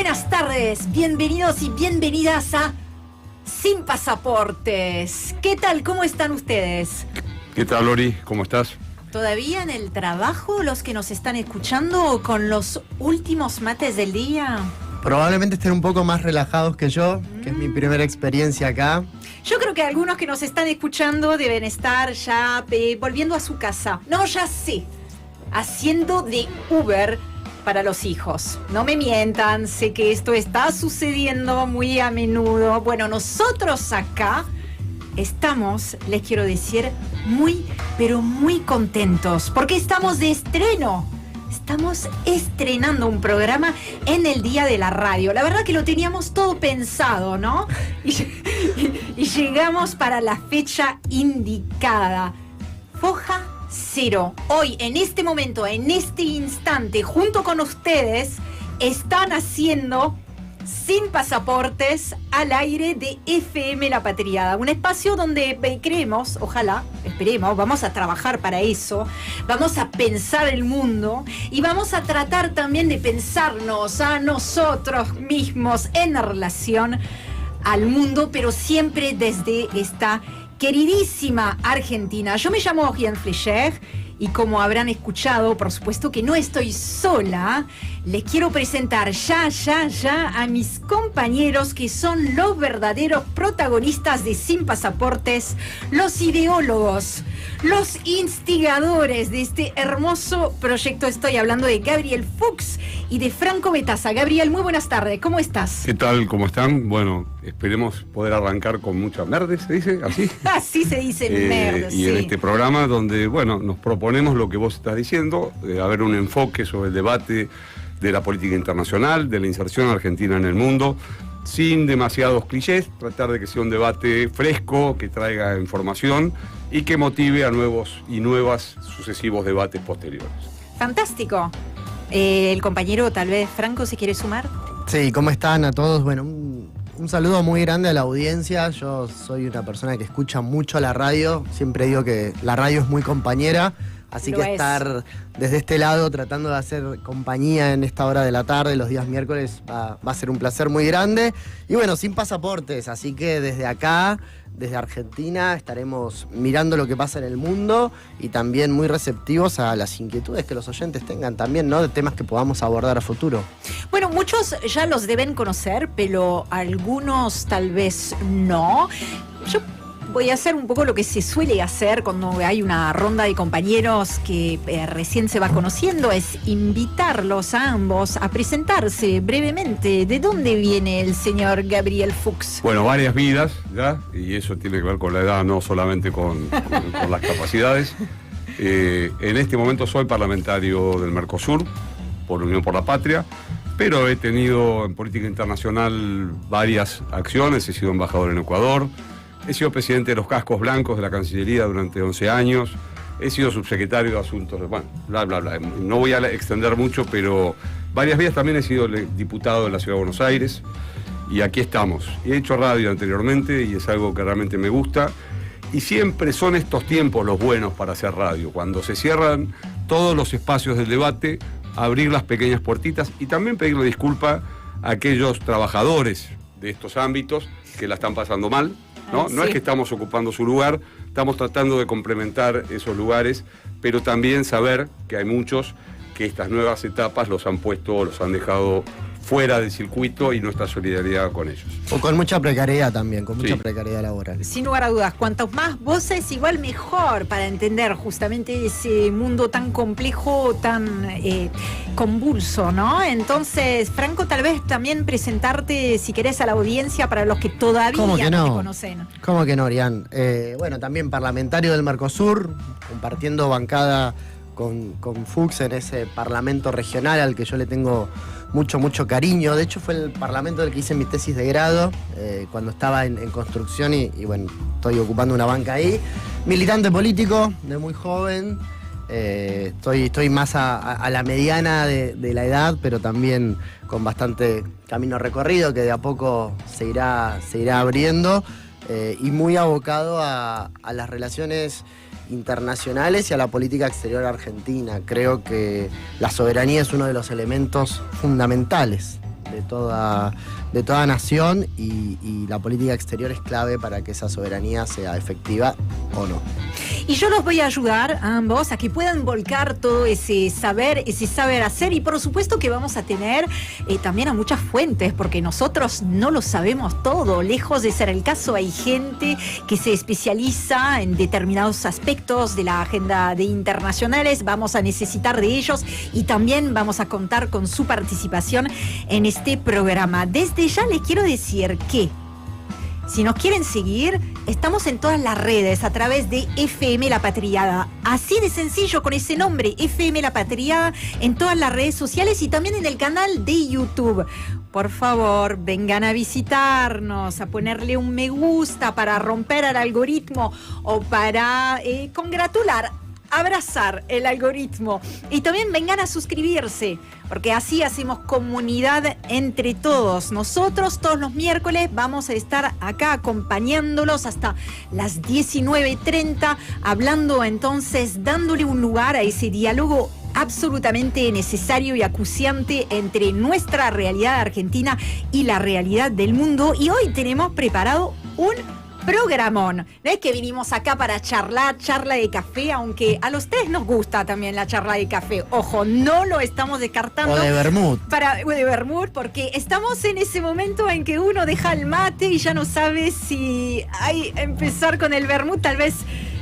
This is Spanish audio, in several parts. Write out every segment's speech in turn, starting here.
Buenas tardes, bienvenidos y bienvenidas a Sin Pasaportes. ¿Qué tal? ¿Cómo están ustedes? ¿Qué tal, Lori? ¿Cómo estás? ¿Todavía en el trabajo los que nos están escuchando con los últimos mates del día? Probablemente estén un poco más relajados que yo, que es mi primera experiencia acá. Yo creo que algunos que nos están escuchando deben estar ya volviendo a su casa. No, ya sé, haciendo de Uber para los hijos. No me mientan, sé que esto está sucediendo muy a menudo. Bueno, nosotros acá estamos, les quiero decir, muy, pero muy contentos, porque estamos de estreno. Estamos estrenando un programa en el Día de la Radio. La verdad que lo teníamos todo pensado, ¿no? Y llegamos para la fecha indicada. Foja Cero. Hoy, en este momento, en este instante, junto con ustedes, están haciendo Sin Pasaportes al aire de FM La Patriada. Un espacio donde creemos, ojalá, esperemos, vamos a trabajar para eso, vamos a pensar el mundo y vamos a tratar también de pensarnos a nosotros mismos en relación al mundo, pero siempre desde esta queridísima Argentina. Yo me llamo Oriane Fleischer y como habrán escuchado, por supuesto que no estoy sola. Les quiero presentar ya a mis compañeros que son los verdaderos protagonistas de Sin Pasaportes, los ideólogos, los instigadores de este hermoso proyecto. Estoy hablando de Gabriel Fuchs y de Franco Betaza. Gabriel, muy buenas tardes, ¿cómo estás? ¿Qué tal? ¿Cómo están? Bueno, esperemos poder arrancar con mucha merde, ¿se dice? ¿Así? Así se dice, merde, y sí. En este programa donde, bueno, nos proponemos lo que vos estás diciendo, haber un enfoque sobre el debate de la política internacional, de la inserción argentina en el mundo, sin demasiados clichés, tratar de que sea un debate fresco, que traiga información y que motive a nuevos y nuevas sucesivos debates posteriores. Fantástico. El compañero, tal vez, Franco, ¿se quiere sumar? Sí, ¿cómo están a todos? Bueno, un saludo muy grande a la audiencia. Yo soy una persona que escucha mucho la radio. Siempre digo que la radio es muy compañera. Así que estar desde este lado tratando de hacer compañía en esta hora de la tarde, los días miércoles, va a ser un placer muy grande. Y bueno, Sin Pasaportes, así que desde acá, desde Argentina, estaremos mirando lo que pasa en el mundo y también muy receptivos a las inquietudes que los oyentes tengan también, ¿no? De temas que podamos abordar a futuro. Bueno, muchos ya los deben conocer, pero algunos tal vez no. Yo voy a hacer un poco lo que se suele hacer cuando hay una ronda de compañeros que recién se va conociendo, es invitarlos a ambos a presentarse brevemente. ¿De dónde viene el señor Gabriel Fuchs? Bueno, varias vidas, ¿ya? Y eso tiene que ver con la edad, no solamente con las capacidades. En este momento soy parlamentario del Mercosur, por Unión por la Patria, pero he tenido en política internacional varias acciones, he sido embajador en Ecuador, he sido presidente de los Cascos Blancos de la Cancillería durante 11 años. He sido subsecretario de Asuntos, bueno, bla, bla, bla. No voy a extender mucho, pero varias veces también he sido diputado de la Ciudad de Buenos Aires. Y aquí estamos. He hecho radio anteriormente y es algo que realmente me gusta. Y siempre son estos tiempos los buenos para hacer radio. Cuando se cierran todos los espacios del debate, abrir las pequeñas puertitas y también pedirle disculpa a aquellos trabajadores de estos ámbitos que la están pasando mal. No, no es que estamos ocupando su lugar, estamos tratando de complementar esos lugares, pero también saber que hay muchos que estas nuevas etapas los han dejado fuera del circuito y nuestra solidaridad con ellos. O con mucha precariedad también, con mucha precariedad laboral. Sin lugar a dudas, cuantos más voces, igual mejor para entender justamente ese mundo tan complejo, tan convulso, ¿no? Entonces, Franco, tal vez también presentarte, si querés, a la audiencia para los que todavía no te conocen. ¿Cómo que no, Oriane? Bueno, también parlamentario del Mercosur, compartiendo bancada con Fuchs en ese parlamento regional al que yo le tengo mucho cariño. De hecho, fue el parlamento del que hice mi tesis de grado, cuando estaba en construcción y bueno, estoy ocupando una banca ahí. Militante político, de muy joven. Estoy más a la mediana de la edad, pero también con bastante camino recorrido que de a poco se irá abriendo, y muy abocado a las relaciones internacionales y a la política exterior argentina. Creo que la soberanía es uno de los elementos fundamentales de toda nación y la política exterior es clave para que esa soberanía sea efectiva o no. Y yo los voy a ayudar a ambos a que puedan volcar todo ese saber hacer, y por supuesto que vamos a tener también a muchas fuentes, porque nosotros no lo sabemos todo. Lejos de ser el caso, hay gente que se especializa en determinados aspectos de la agenda de internacionales. Vamos a necesitar de ellos y también vamos a contar con su participación en este programa. Desde ya les quiero decir que si nos quieren seguir, estamos en todas las redes a través de FM La Patriada. Así de sencillo, con ese nombre, FM La Patriada, en todas las redes sociales y también en el canal de YouTube. Por favor, vengan a visitarnos, a ponerle un me gusta para romper el algoritmo o para congratular, abrazar el algoritmo, y también vengan a suscribirse, porque así hacemos comunidad entre todos. Nosotros todos los miércoles vamos a estar acá acompañándolos hasta las 19:30, hablando entonces, dándole un lugar a ese diálogo absolutamente necesario y acuciante entre nuestra realidad argentina y la realidad del mundo. Y hoy tenemos preparado un programón. No es que vinimos acá para charla de café, aunque a los tres nos gusta también la charla de café. Ojo, no lo estamos descartando. O de vermut. O de vermut, porque estamos en ese momento en que uno deja el mate y ya no sabe si empezar con el vermut. Tal vez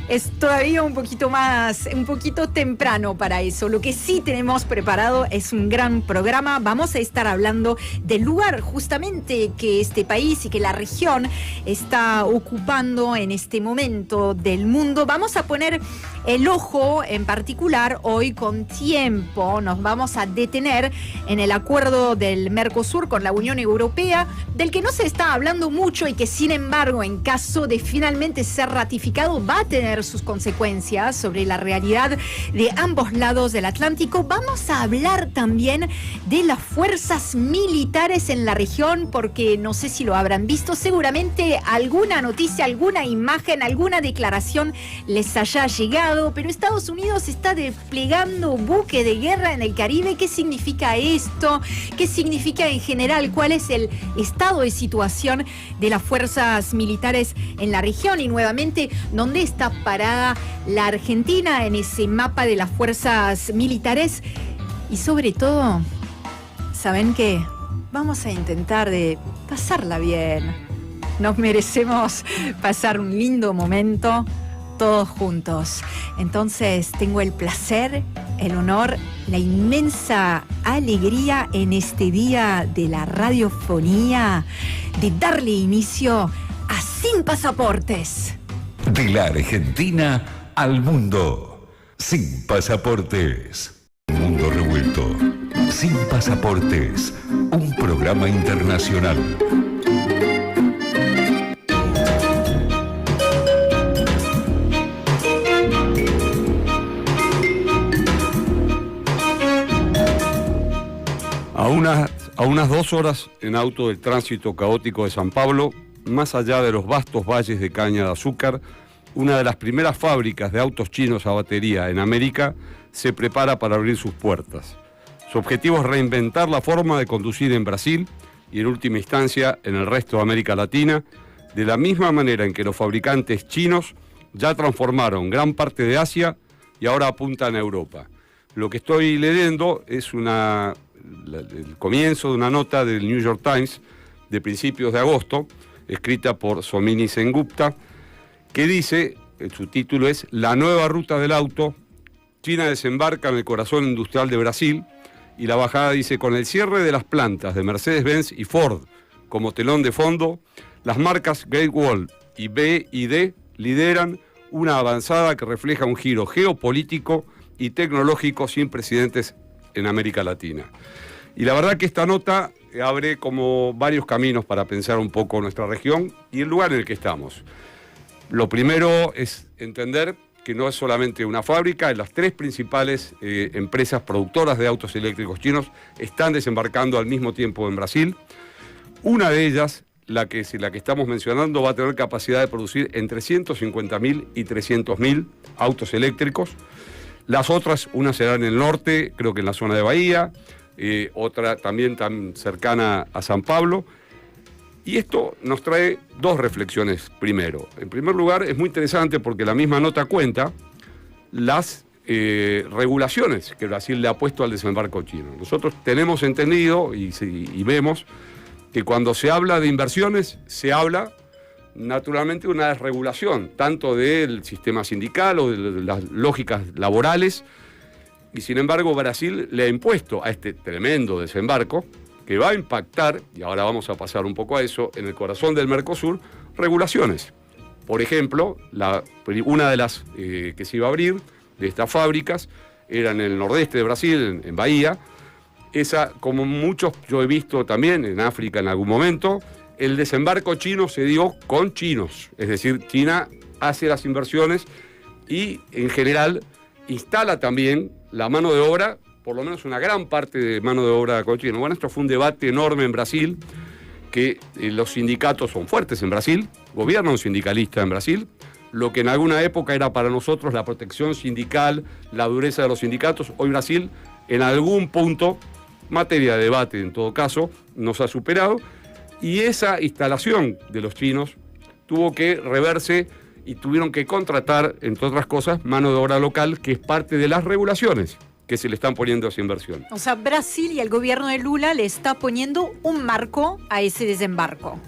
es todavía un poquito temprano para eso. Lo que sí tenemos preparado es un gran programa. Vamos a estar hablando del lugar justamente que este país y que la región está ocupando en este momento del mundo. Vamos a poner el ojo en particular hoy con tiempo. Nos vamos a detener en el acuerdo del Mercosur con la Unión Europea, del que no se está hablando mucho y que sin embargo, en caso de finalmente ser ratificado, va a tener sus consecuencias sobre la realidad de ambos lados del Atlántico. Vamos a hablar también de las fuerzas militares en la región, porque no sé si lo habrán visto, seguramente alguna noticia, alguna imagen, alguna declaración les haya llegado, pero Estados Unidos está desplegando buque de guerra en el Caribe. ¿Qué significa esto? ¿Qué significa en general? ¿Cuál es el estado de situación de las fuerzas militares en la región? Y nuevamente, ¿dónde está parada la Argentina en ese mapa de las fuerzas militares? Y sobre todo, ¿saben qué? Vamos a intentar de pasarla bien. Nos merecemos pasar un lindo momento todos juntos. Entonces tengo el placer, el honor, la inmensa alegría en este día de la radiofonía de darle inicio a Sin Pasaportes. De la Argentina al mundo. Sin pasaportes. Mundo revuelto. Sin pasaportes. Un programa internacional. A unas 2 horas en auto del tránsito caótico de San Pablo, más allá de los vastos valles de caña de azúcar, una de las primeras fábricas de autos chinos a batería en América se prepara para abrir sus puertas. Su objetivo es reinventar la forma de conducir en Brasil y en última instancia en el resto de América Latina, de la misma manera en que los fabricantes chinos ya transformaron gran parte de Asia y ahora apuntan a Europa. Lo que estoy leyendo es el comienzo de una nota del New York Times de principios de agosto, escrita por Somini Sengupta, que dice, su título es La nueva ruta del auto, China desembarca en el corazón industrial de Brasil, y la bajada dice, con el cierre de las plantas de Mercedes-Benz y Ford como telón de fondo, las marcas Great Wall y BYD lideran una avanzada que refleja un giro geopolítico y tecnológico sin precedentes en América Latina. Y la verdad que esta nota abre como varios caminos para pensar un poco nuestra región y el lugar en el que estamos. Lo primero es entender que no es solamente una fábrica, las 3 principales empresas productoras de autos eléctricos chinos están desembarcando al mismo tiempo en Brasil. Una de ellas, la que estamos mencionando, va a tener capacidad de producir entre 150.000 y 300.000 autos eléctricos. Las otras, unas serán en el norte, creo que en la zona de Bahía, otra también tan cercana a San Pablo. Y esto nos trae dos reflexiones primero. En primer lugar, es muy interesante porque la misma nota cuenta las regulaciones que Brasil le ha puesto al desembarco chino. Nosotros tenemos entendido y vemos que cuando se habla de inversiones, se habla naturalmente de una desregulación, tanto del sistema sindical o de las lógicas laborales, y sin embargo Brasil le ha impuesto a este tremendo desembarco, que va a impactar, y ahora vamos a pasar un poco a eso, en el corazón del Mercosur, regulaciones. Por ejemplo, una de las que se iba a abrir de estas fábricas era en el nordeste de Brasil, en Bahía. Esa, como muchos yo he visto también en África en algún momento, el desembarco chino se dio con chinos. Es decir, China hace las inversiones y en general instala también la mano de obra, por lo menos una gran parte de mano de obra con chino. Bueno, esto fue un debate enorme en Brasil, que los sindicatos son fuertes en Brasil, gobierna un sindicalista en Brasil, lo que en alguna época era para nosotros la protección sindical, la dureza de los sindicatos. Hoy Brasil, en algún punto, materia de debate en todo caso, nos ha superado, y esa instalación de los chinos tuvo que reverse y tuvieron que contratar, entre otras cosas, mano de obra local, que es parte de las regulaciones que se le están poniendo a esa inversión. O sea, Brasil y el gobierno de Lula le está poniendo un marco a ese desembarco.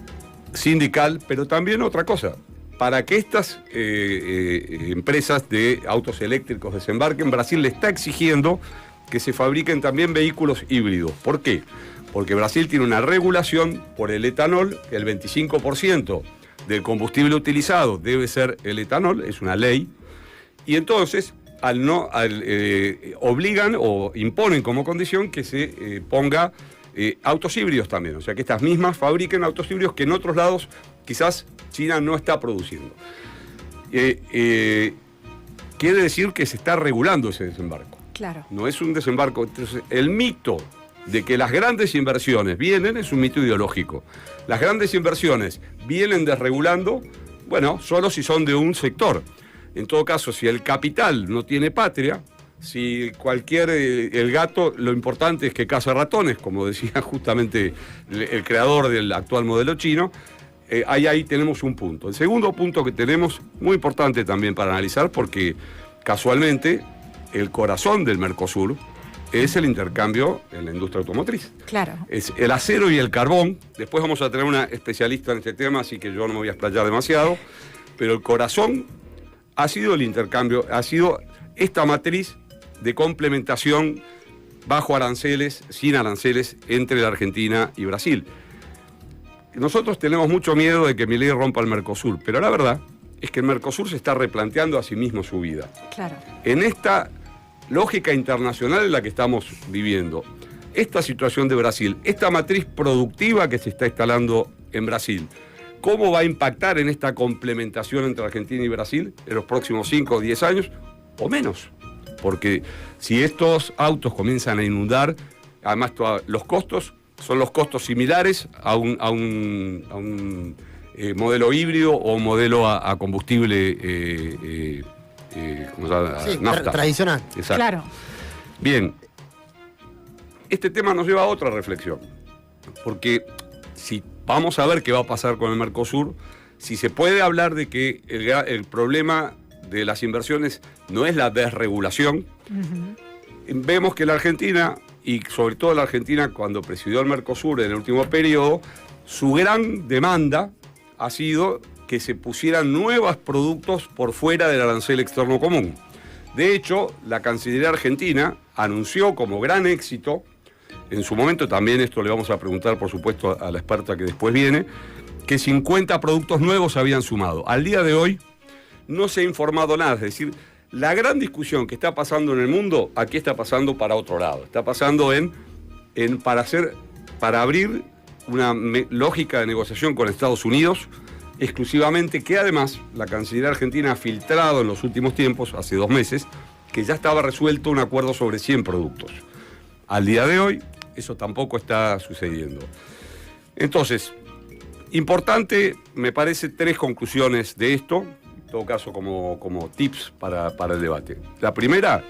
Sindical, pero también otra cosa. Para que estas empresas de autos eléctricos desembarquen, Brasil le está exigiendo que se fabriquen también vehículos híbridos. ¿Por qué? Porque Brasil tiene una regulación por el etanol, que el 25% del combustible utilizado debe ser el etanol, es una ley, y entonces obligan o imponen como condición que se ponga autos híbridos también, o sea que estas mismas fabriquen autos híbridos que en otros lados quizás China no está produciendo. Quiere decir que se está regulando ese desembarco. Claro. No es un desembarco. Entonces, el mito de que las grandes inversiones vienen es un mito ideológico. Las grandes inversiones vienen desregulando, bueno, solo si son de un sector. En todo caso, si el capital no tiene patria, si el gato, lo importante es que caza ratones, como decía justamente el creador del actual modelo chino, ahí tenemos un punto. El segundo punto que tenemos, muy importante también para analizar, porque casualmente el corazón del Mercosur es el intercambio en la industria automotriz. Claro. Es el acero y el carbón. Después vamos a tener una especialista en este tema, así que yo no me voy a explayar demasiado, pero el corazón ha sido el intercambio, ha sido esta matriz de complementación bajo aranceles, sin aranceles, entre la Argentina y Brasil. Nosotros tenemos mucho miedo de que Milei rompa el Mercosur, pero la verdad es que el Mercosur se está replanteando a sí mismo su vida. Claro. En esta lógica internacional en la que estamos viviendo, esta situación de Brasil, esta matriz productiva que se está instalando en Brasil, ¿cómo va a impactar en esta complementación entre Argentina y Brasil en los próximos 5 o 10 años o menos? Porque si estos autos comienzan a inundar, además los costos son los costos similares a un modelo híbrido o modelo a combustible ¿cómo se llama? Sí, nafta. Tradicional. Exacto. Claro. Bien, este tema nos lleva a otra reflexión, porque si vamos a ver qué va a pasar con el Mercosur, si se puede hablar de que el problema de las inversiones no es la desregulación, vemos que la Argentina, y sobre todo la Argentina cuando presidió el Mercosur en el último periodo, su gran demanda ha sido que se pusieran nuevos productos por fuera del arancel externo común. De hecho, la Cancillería argentina anunció como gran éxito, en su momento también esto le vamos a preguntar por supuesto a la experta que después viene, que 50 productos nuevos se habían sumado. Al día de hoy no se ha informado nada, es decir, la gran discusión que está pasando en el mundo, aquí está pasando para otro lado, está pasando para abrir una lógica de negociación con Estados Unidos, exclusivamente, que además la Cancillería argentina ha filtrado en los últimos tiempos, hace 2 meses, que ya estaba resuelto un acuerdo sobre 100 productos. Al día de hoy, eso tampoco está sucediendo. Entonces, importante, me parece, 3 conclusiones de esto, en todo caso como tips para el debate. La primera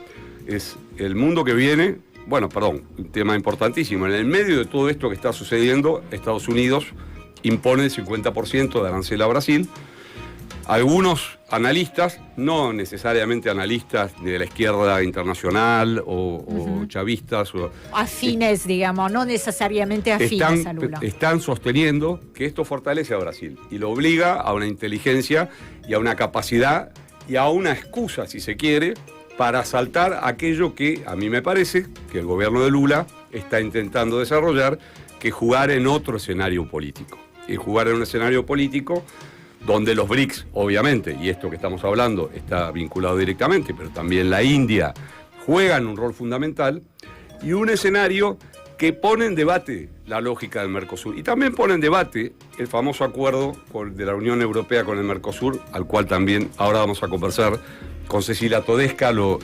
es el mundo que viene un tema importantísimo. En el medio de todo esto que está sucediendo, Estados Unidos impone el 50% de arancel a Brasil. Algunos analistas, no necesariamente analistas ni de la izquierda internacional o chavistas. Afines, digamos, no necesariamente afines a Lula. Están sosteniendo que esto fortalece a Brasil y lo obliga a una inteligencia y a una capacidad y a una excusa, si se quiere, para asaltar aquello que a mí me parece que el gobierno de Lula está intentando desarrollar, que jugar en otro escenario político. Y jugar en un escenario político donde los BRICS, obviamente, y esto que estamos hablando está vinculado directamente, pero también la India, juegan un rol fundamental, y un escenario que pone en debate la lógica del Mercosur. Y también pone en debate el famoso acuerdo de la Unión Europea con el Mercosur, al cual también ahora vamos a conversar con Cecilia Todesca, lo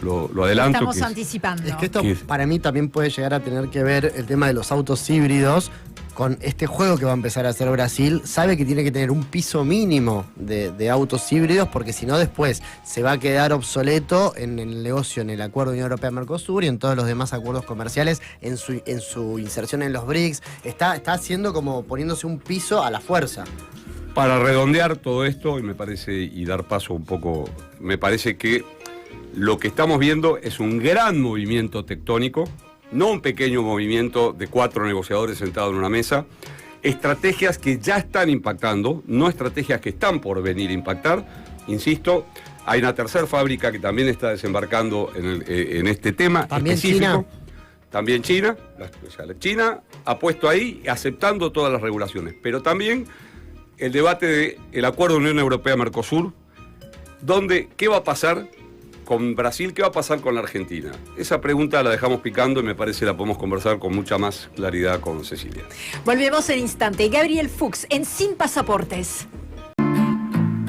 adelanto. Estamos anticipando. Es que esto para mí también puede llegar a tener que ver el tema de los autos híbridos con este juego que va a empezar a hacer Brasil. Sabe que tiene que tener un piso mínimo de autos híbridos, porque si no después se va a quedar obsoleto en el negocio, en el acuerdo Unión Europea-Mercosur y en todos los demás acuerdos comerciales, en su inserción en los BRICS. Está haciendo como poniéndose un piso a la fuerza. Para redondear todo esto, y dar paso un poco, me parece que lo que estamos viendo es un gran movimiento tectónico, no un pequeño movimiento de 4 negociadores sentados en una mesa, estrategias que ya están impactando, no estrategias que están por venir a impactar. Insisto, hay una tercera fábrica que también está desembarcando en este tema ¿También específico. China? También China. China ha puesto ahí, aceptando todas las regulaciones, pero también el debate del acuerdo de Unión Europea-Mercosur, donde ¿qué va a pasar con Brasil? ¿Qué va a pasar con la Argentina? Esa pregunta la dejamos picando y me parece la podemos conversar con mucha más claridad con Cecilia. Volvemos en instante. Gabriel Fuchs en Sin Pasaportes.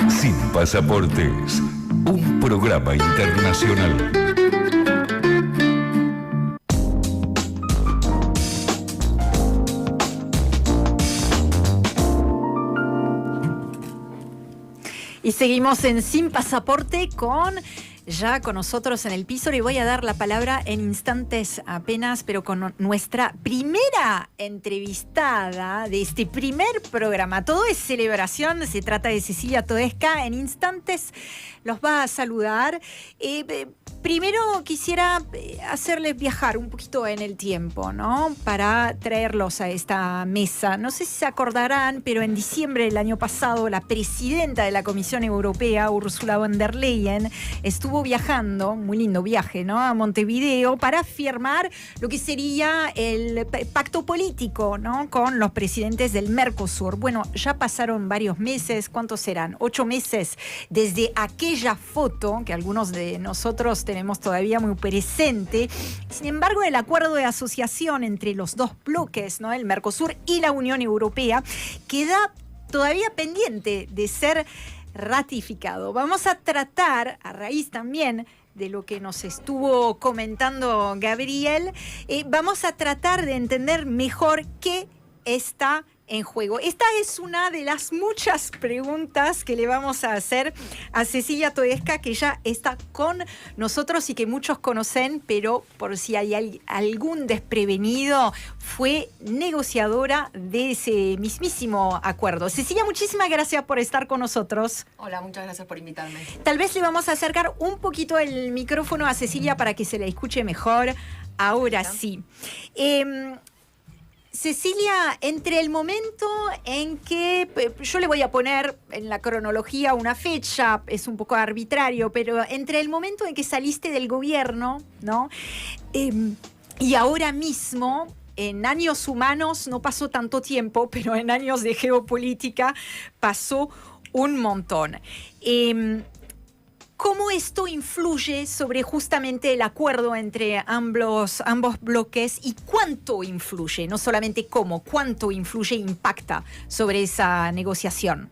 Sin Pasaportes, un programa internacional. Y seguimos en Sin Pasaporte ya con nosotros en el piso. Le voy a dar la palabra en instantes apenas, pero con nuestra primera entrevistada de este primer programa. Todo es celebración, se trata de Cecilia Todesca. En instantes los va a saludar. Primero quisiera hacerles viajar un poquito en el tiempo, ¿no? Para traerlos a esta mesa. No sé si se acordarán, pero en diciembre del año pasado la presidenta de la Comisión Europea, Ursula von der Leyen, estuvo viajando, muy lindo viaje, ¿no?, a Montevideo para firmar lo que sería el pacto político, ¿no?, con los presidentes del Mercosur. Bueno, ya pasaron varios meses. ¿Cuántos serán? 8 meses desde aquella foto que algunos de nosotros tenemos todavía muy presente. Sin embargo, el acuerdo de asociación entre los dos bloques, ¿no?, el Mercosur y la Unión Europea, queda todavía pendiente de ser ratificado. Vamos a tratar, a raíz también de lo que nos estuvo comentando Gabriel, vamos a tratar de entender mejor qué está en juego. Esta es una de las muchas preguntas que le vamos a hacer a Cecilia Todesca, que ya está con nosotros y que muchos conocen, pero por si hay algún desprevenido, fue negociadora de ese mismísimo acuerdo. Cecilia, muchísimas gracias por estar con nosotros. Hola, muchas gracias por invitarme. Tal vez le vamos a acercar un poquito el micrófono a Cecilia para que se la escuche mejor. Ahora sí. Cecilia, entre el momento en que, yo le voy a poner en la cronología una fecha, es un poco arbitrario, pero entre el momento en que saliste del gobierno, ¿no?, y ahora mismo, en años humanos no pasó tanto tiempo, pero en años de geopolítica pasó un montón. ¿Cómo esto influye sobre justamente el acuerdo entre ambos bloques y cuánto influye? No solamente cómo, cuánto influye e impacta sobre esa negociación.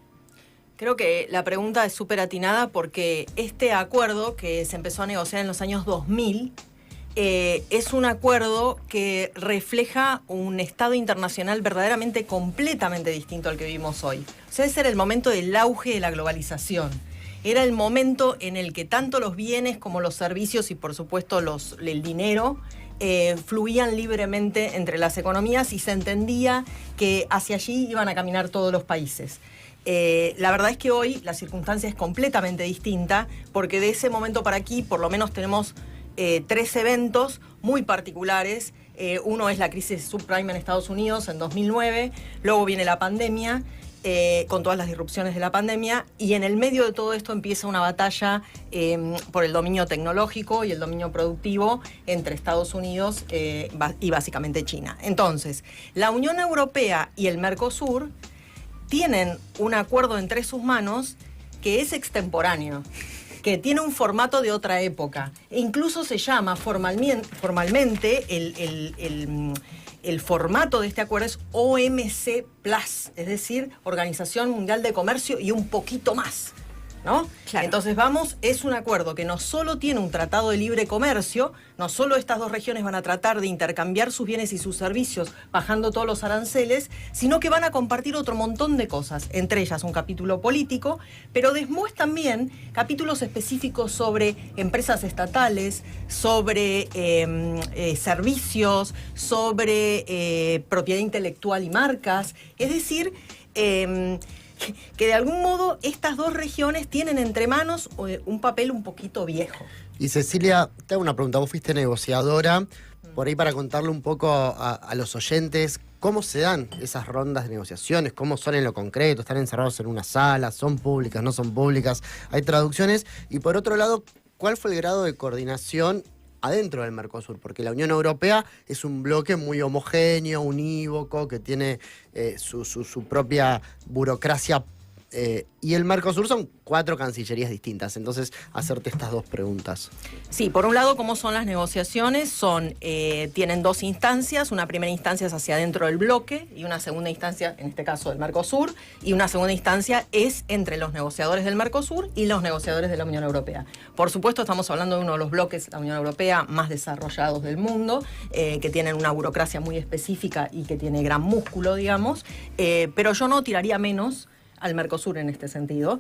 Creo que la pregunta es súper atinada porque este acuerdo que se empezó a negociar en los años 2000 es un acuerdo que refleja un estado internacional verdaderamente completamente distinto al que vivimos hoy. O sea, ese era el momento del auge de la globalización. Era el momento en el que tanto los bienes como los servicios y por supuesto el dinero fluían libremente entre las economías y se entendía que hacia allí iban a caminar todos los países. La verdad es que hoy la circunstancia es completamente distinta, porque de ese momento para aquí por lo menos tenemos 3 eventos muy particulares. Uno es la crisis subprime en Estados Unidos en 2009, luego viene la pandemia, con todas las disrupciones de la pandemia, y en el medio de todo esto empieza una batalla por el dominio tecnológico y el dominio productivo entre Estados Unidos y básicamente China. Entonces, la Unión Europea y el Mercosur tienen un acuerdo entre sus manos que es extemporáneo, que tiene un formato de otra época. E incluso se llama formalmente el formato de este acuerdo es OMC Plus, es decir, Organización Mundial de Comercio y un poquito más, ¿no? Claro. Entonces es un acuerdo que no solo tiene un tratado de libre comercio, no solo estas 2 regiones van a tratar de intercambiar sus bienes y sus servicios bajando todos los aranceles, sino que van a compartir otro montón de cosas, entre ellas un capítulo político, pero después también capítulos específicos sobre empresas estatales, sobre servicios, sobre propiedad intelectual y marcas, es decir, que de algún modo estas 2 regiones tienen entre manos un papel un poquito viejo. Y Cecilia, te hago una pregunta, vos fuiste negociadora, por ahí para contarle un poco a los oyentes, ¿cómo se dan esas rondas de negociaciones? ¿Cómo son en lo concreto? ¿Están encerrados en una sala? ¿Son públicas? ¿No son públicas? ¿Hay traducciones? Y por otro lado, ¿cuál fue el grado de coordinación adentro del Mercosur? Porque la Unión Europea es un bloque muy homogéneo, unívoco, que tiene su propia burocracia, y el Mercosur son 4 cancillerías distintas. Entonces, hacerte estas 2 preguntas. Sí, por un lado, ¿cómo son las negociaciones? Tienen 2 instancias. Una primera instancia es hacia adentro del bloque y una segunda instancia, en este caso del Mercosur, y una segunda instancia es entre los negociadores del Mercosur y los negociadores de la Unión Europea. Por supuesto, estamos hablando de uno de los bloques, la Unión Europea, más desarrollados del mundo, que tienen una burocracia muy específica y que tiene gran músculo, digamos, pero yo no tiraría menos al Mercosur en este sentido,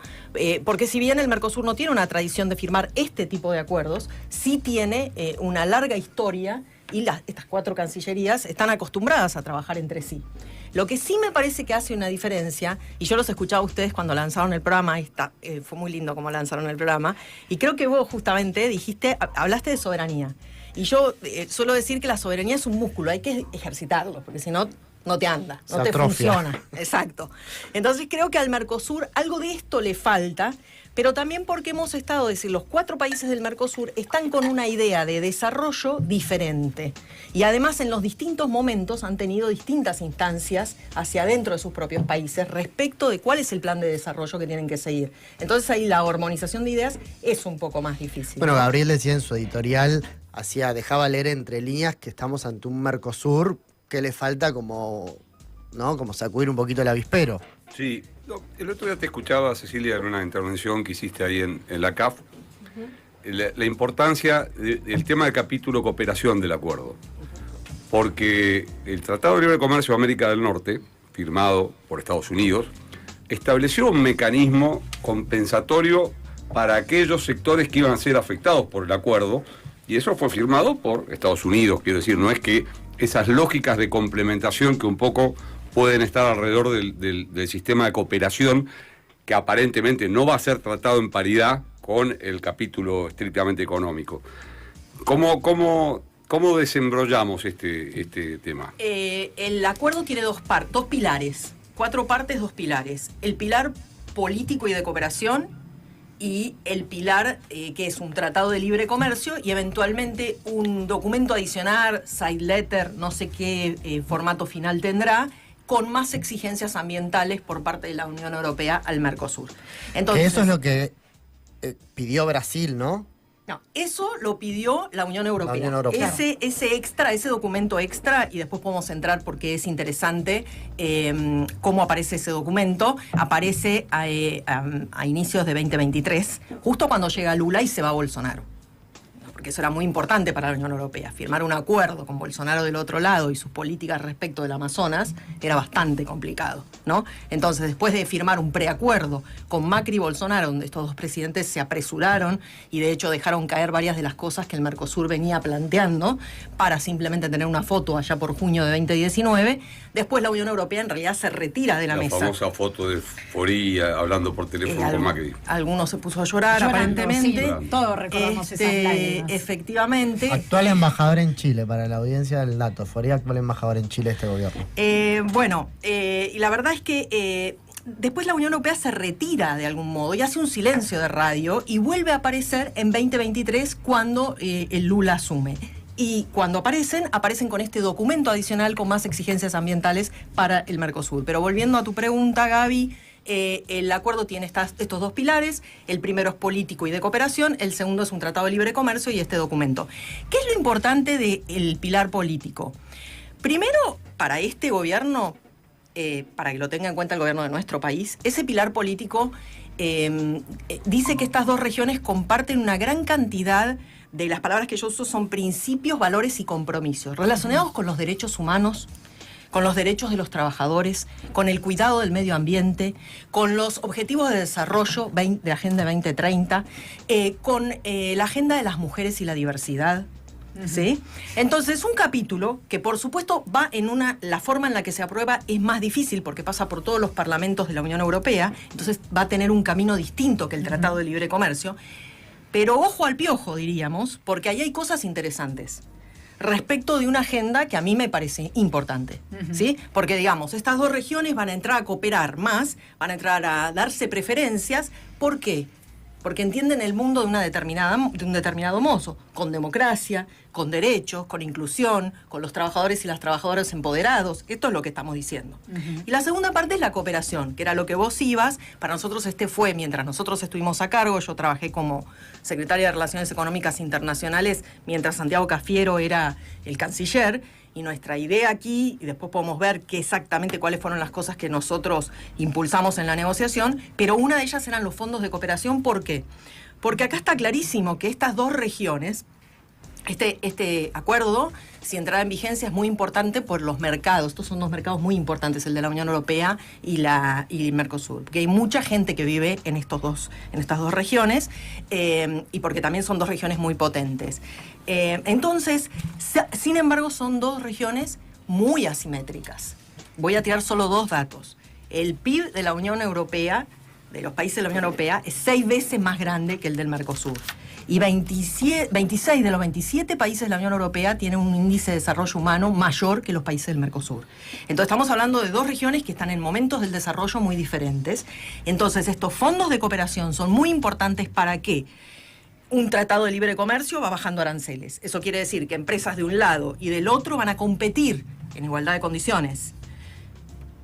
porque si bien el Mercosur no tiene una tradición de firmar este tipo de acuerdos, sí tiene una larga historia y estas 4 cancillerías están acostumbradas a trabajar entre sí. Lo que sí me parece que hace una diferencia, y yo los escuchaba a ustedes cuando lanzaron el programa, fue muy lindo cómo lanzaron el programa, y creo que vos justamente hablaste de soberanía. Y yo suelo decir que la soberanía es un músculo, hay que ejercitarlo, porque si no, no te anda, no te funciona. Exacto. Entonces creo que al Mercosur algo de esto le falta, pero también porque hemos estado, es decir, los 4 países del Mercosur están con una idea de desarrollo diferente. Y además en los distintos momentos han tenido distintas instancias hacia adentro de sus propios países respecto de cuál es el plan de desarrollo que tienen que seguir. Entonces ahí la armonización de ideas es un poco más difícil. Bueno, Gabriel decía en su editorial, dejaba leer entre líneas que estamos ante un Mercosur que le falta como sacudir un poquito el avispero. Sí, el otro día te escuchaba, Cecilia, en una intervención que hiciste ahí en la CAF, la importancia del tema del capítulo cooperación del acuerdo. Porque el Tratado de Libre Comercio de América del Norte, firmado por Estados Unidos, estableció un mecanismo compensatorio para aquellos sectores que iban a ser afectados por el acuerdo, y eso fue firmado por Estados Unidos. Quiero decir, no es que esas lógicas de complementación que un poco pueden estar alrededor del sistema de cooperación, que aparentemente no va a ser tratado en paridad con el capítulo estrictamente económico. ¿Cómo desembrollamos este tema? El acuerdo tiene 2 pilares, 4 partes, 2 pilares. El pilar político y de cooperación, y el pilar que es un tratado de libre comercio y eventualmente un documento adicional, side letter, no sé qué formato final tendrá, con más exigencias ambientales por parte de la Unión Europea al Mercosur. Entonces, que eso es lo que pidió Brasil, ¿no? No, eso lo pidió la Unión Europea. La Unión Europea. Ese documento extra, y después podemos entrar porque es interesante cómo aparece ese documento, aparece a inicios de 2023, justo cuando llega Lula y se va Bolsonaro. porque eso era muy importante para la Unión Europea. Firmar un acuerdo con Bolsonaro del otro lado y sus políticas respecto del Amazonas era bastante complicado, ¿no? Entonces, después de firmar un preacuerdo con Macri y Bolsonaro, donde estos dos presidentes se apresuraron y de hecho dejaron caer varias de las cosas que el Mercosur venía planteando para simplemente tener una foto allá por junio de 2019, después la Unión Europea en realidad se retira de la mesa. La famosa foto de Foría hablando por teléfono con Macri. Algunos se puso a llorar, Llorando, aparentemente. sí, todos recordamos esas lágrimas. Efectivamente. Actual embajador en Chile, para la audiencia del dato. Foría, actual embajador en Chile de este gobierno. Y la verdad es que después la Unión Europea se retira de algún modo y hace un silencio de radio y vuelve a aparecer en 2023 cuando el Lula asume. Y cuando aparecen con este documento adicional con más exigencias ambientales para el Mercosur. Pero volviendo a tu pregunta, Gaby, el acuerdo tiene estos dos pilares. El primero es político y de cooperación, el segundo es un tratado de libre comercio y este documento. ¿Qué es lo importante del pilar político? Primero, para este gobierno, para que lo tenga en cuenta el gobierno de nuestro país, ese pilar político dice que estas dos regiones comparten una gran cantidad de las palabras que yo uso son principios, valores y compromisos relacionados con los derechos humanos, con los derechos de los trabajadores, con el cuidado del medio ambiente, con los objetivos de desarrollo de la Agenda 2030, con la agenda de las mujeres y la diversidad. ¿Sí? Entonces, un capítulo que por supuesto va la forma en la que se aprueba es más difícil porque pasa por todos los parlamentos de la Unión Europea, entonces va a tener un camino distinto que el Tratado de Libre Comercio, pero ojo al piojo, diríamos, porque ahí hay cosas interesantes respecto de una agenda que a mí me parece importante, ¿sí? Porque, digamos, estas dos regiones van a entrar a cooperar más, van a entrar a darse preferencias. ¿Por qué? Porque entienden el mundo de un determinado modo, con democracia, con derechos, con inclusión, con los trabajadores y las trabajadoras empoderados. Esto es lo que estamos diciendo. Y la segunda parte es la cooperación, que era lo que vos ibas. Para nosotros fue, mientras nosotros estuvimos a cargo, yo trabajé como secretaria de Relaciones Económicas Internacionales, mientras Santiago Cafiero era el canciller. Y nuestra idea aquí, y después podemos ver cuáles fueron las cosas que nosotros impulsamos en la negociación, pero una de ellas eran los fondos de cooperación. ¿Por qué? Porque acá está clarísimo que estas dos regiones, este acuerdo, si entrara en vigencia, es muy importante por los mercados. Estos son dos mercados muy importantes, el de la Unión Europea y el Mercosur. Porque hay mucha gente que vive en estas dos regiones y porque también son dos regiones muy potentes. Entonces, sin embargo, son dos regiones muy asimétricas. Voy a tirar solo dos datos. El PIB de la Unión Europea, de los países de la Unión Europea, es 6 veces más grande que el del Mercosur. Y 26 de los 27 países de la Unión Europea tienen un índice de desarrollo humano mayor que los países del Mercosur. Entonces estamos hablando de dos regiones que están en momentos del desarrollo muy diferentes. Entonces estos fondos de cooperación son muy importantes para que un tratado de libre comercio va bajando aranceles. Eso quiere decir que empresas de un lado y del otro van a competir en igualdad de condiciones,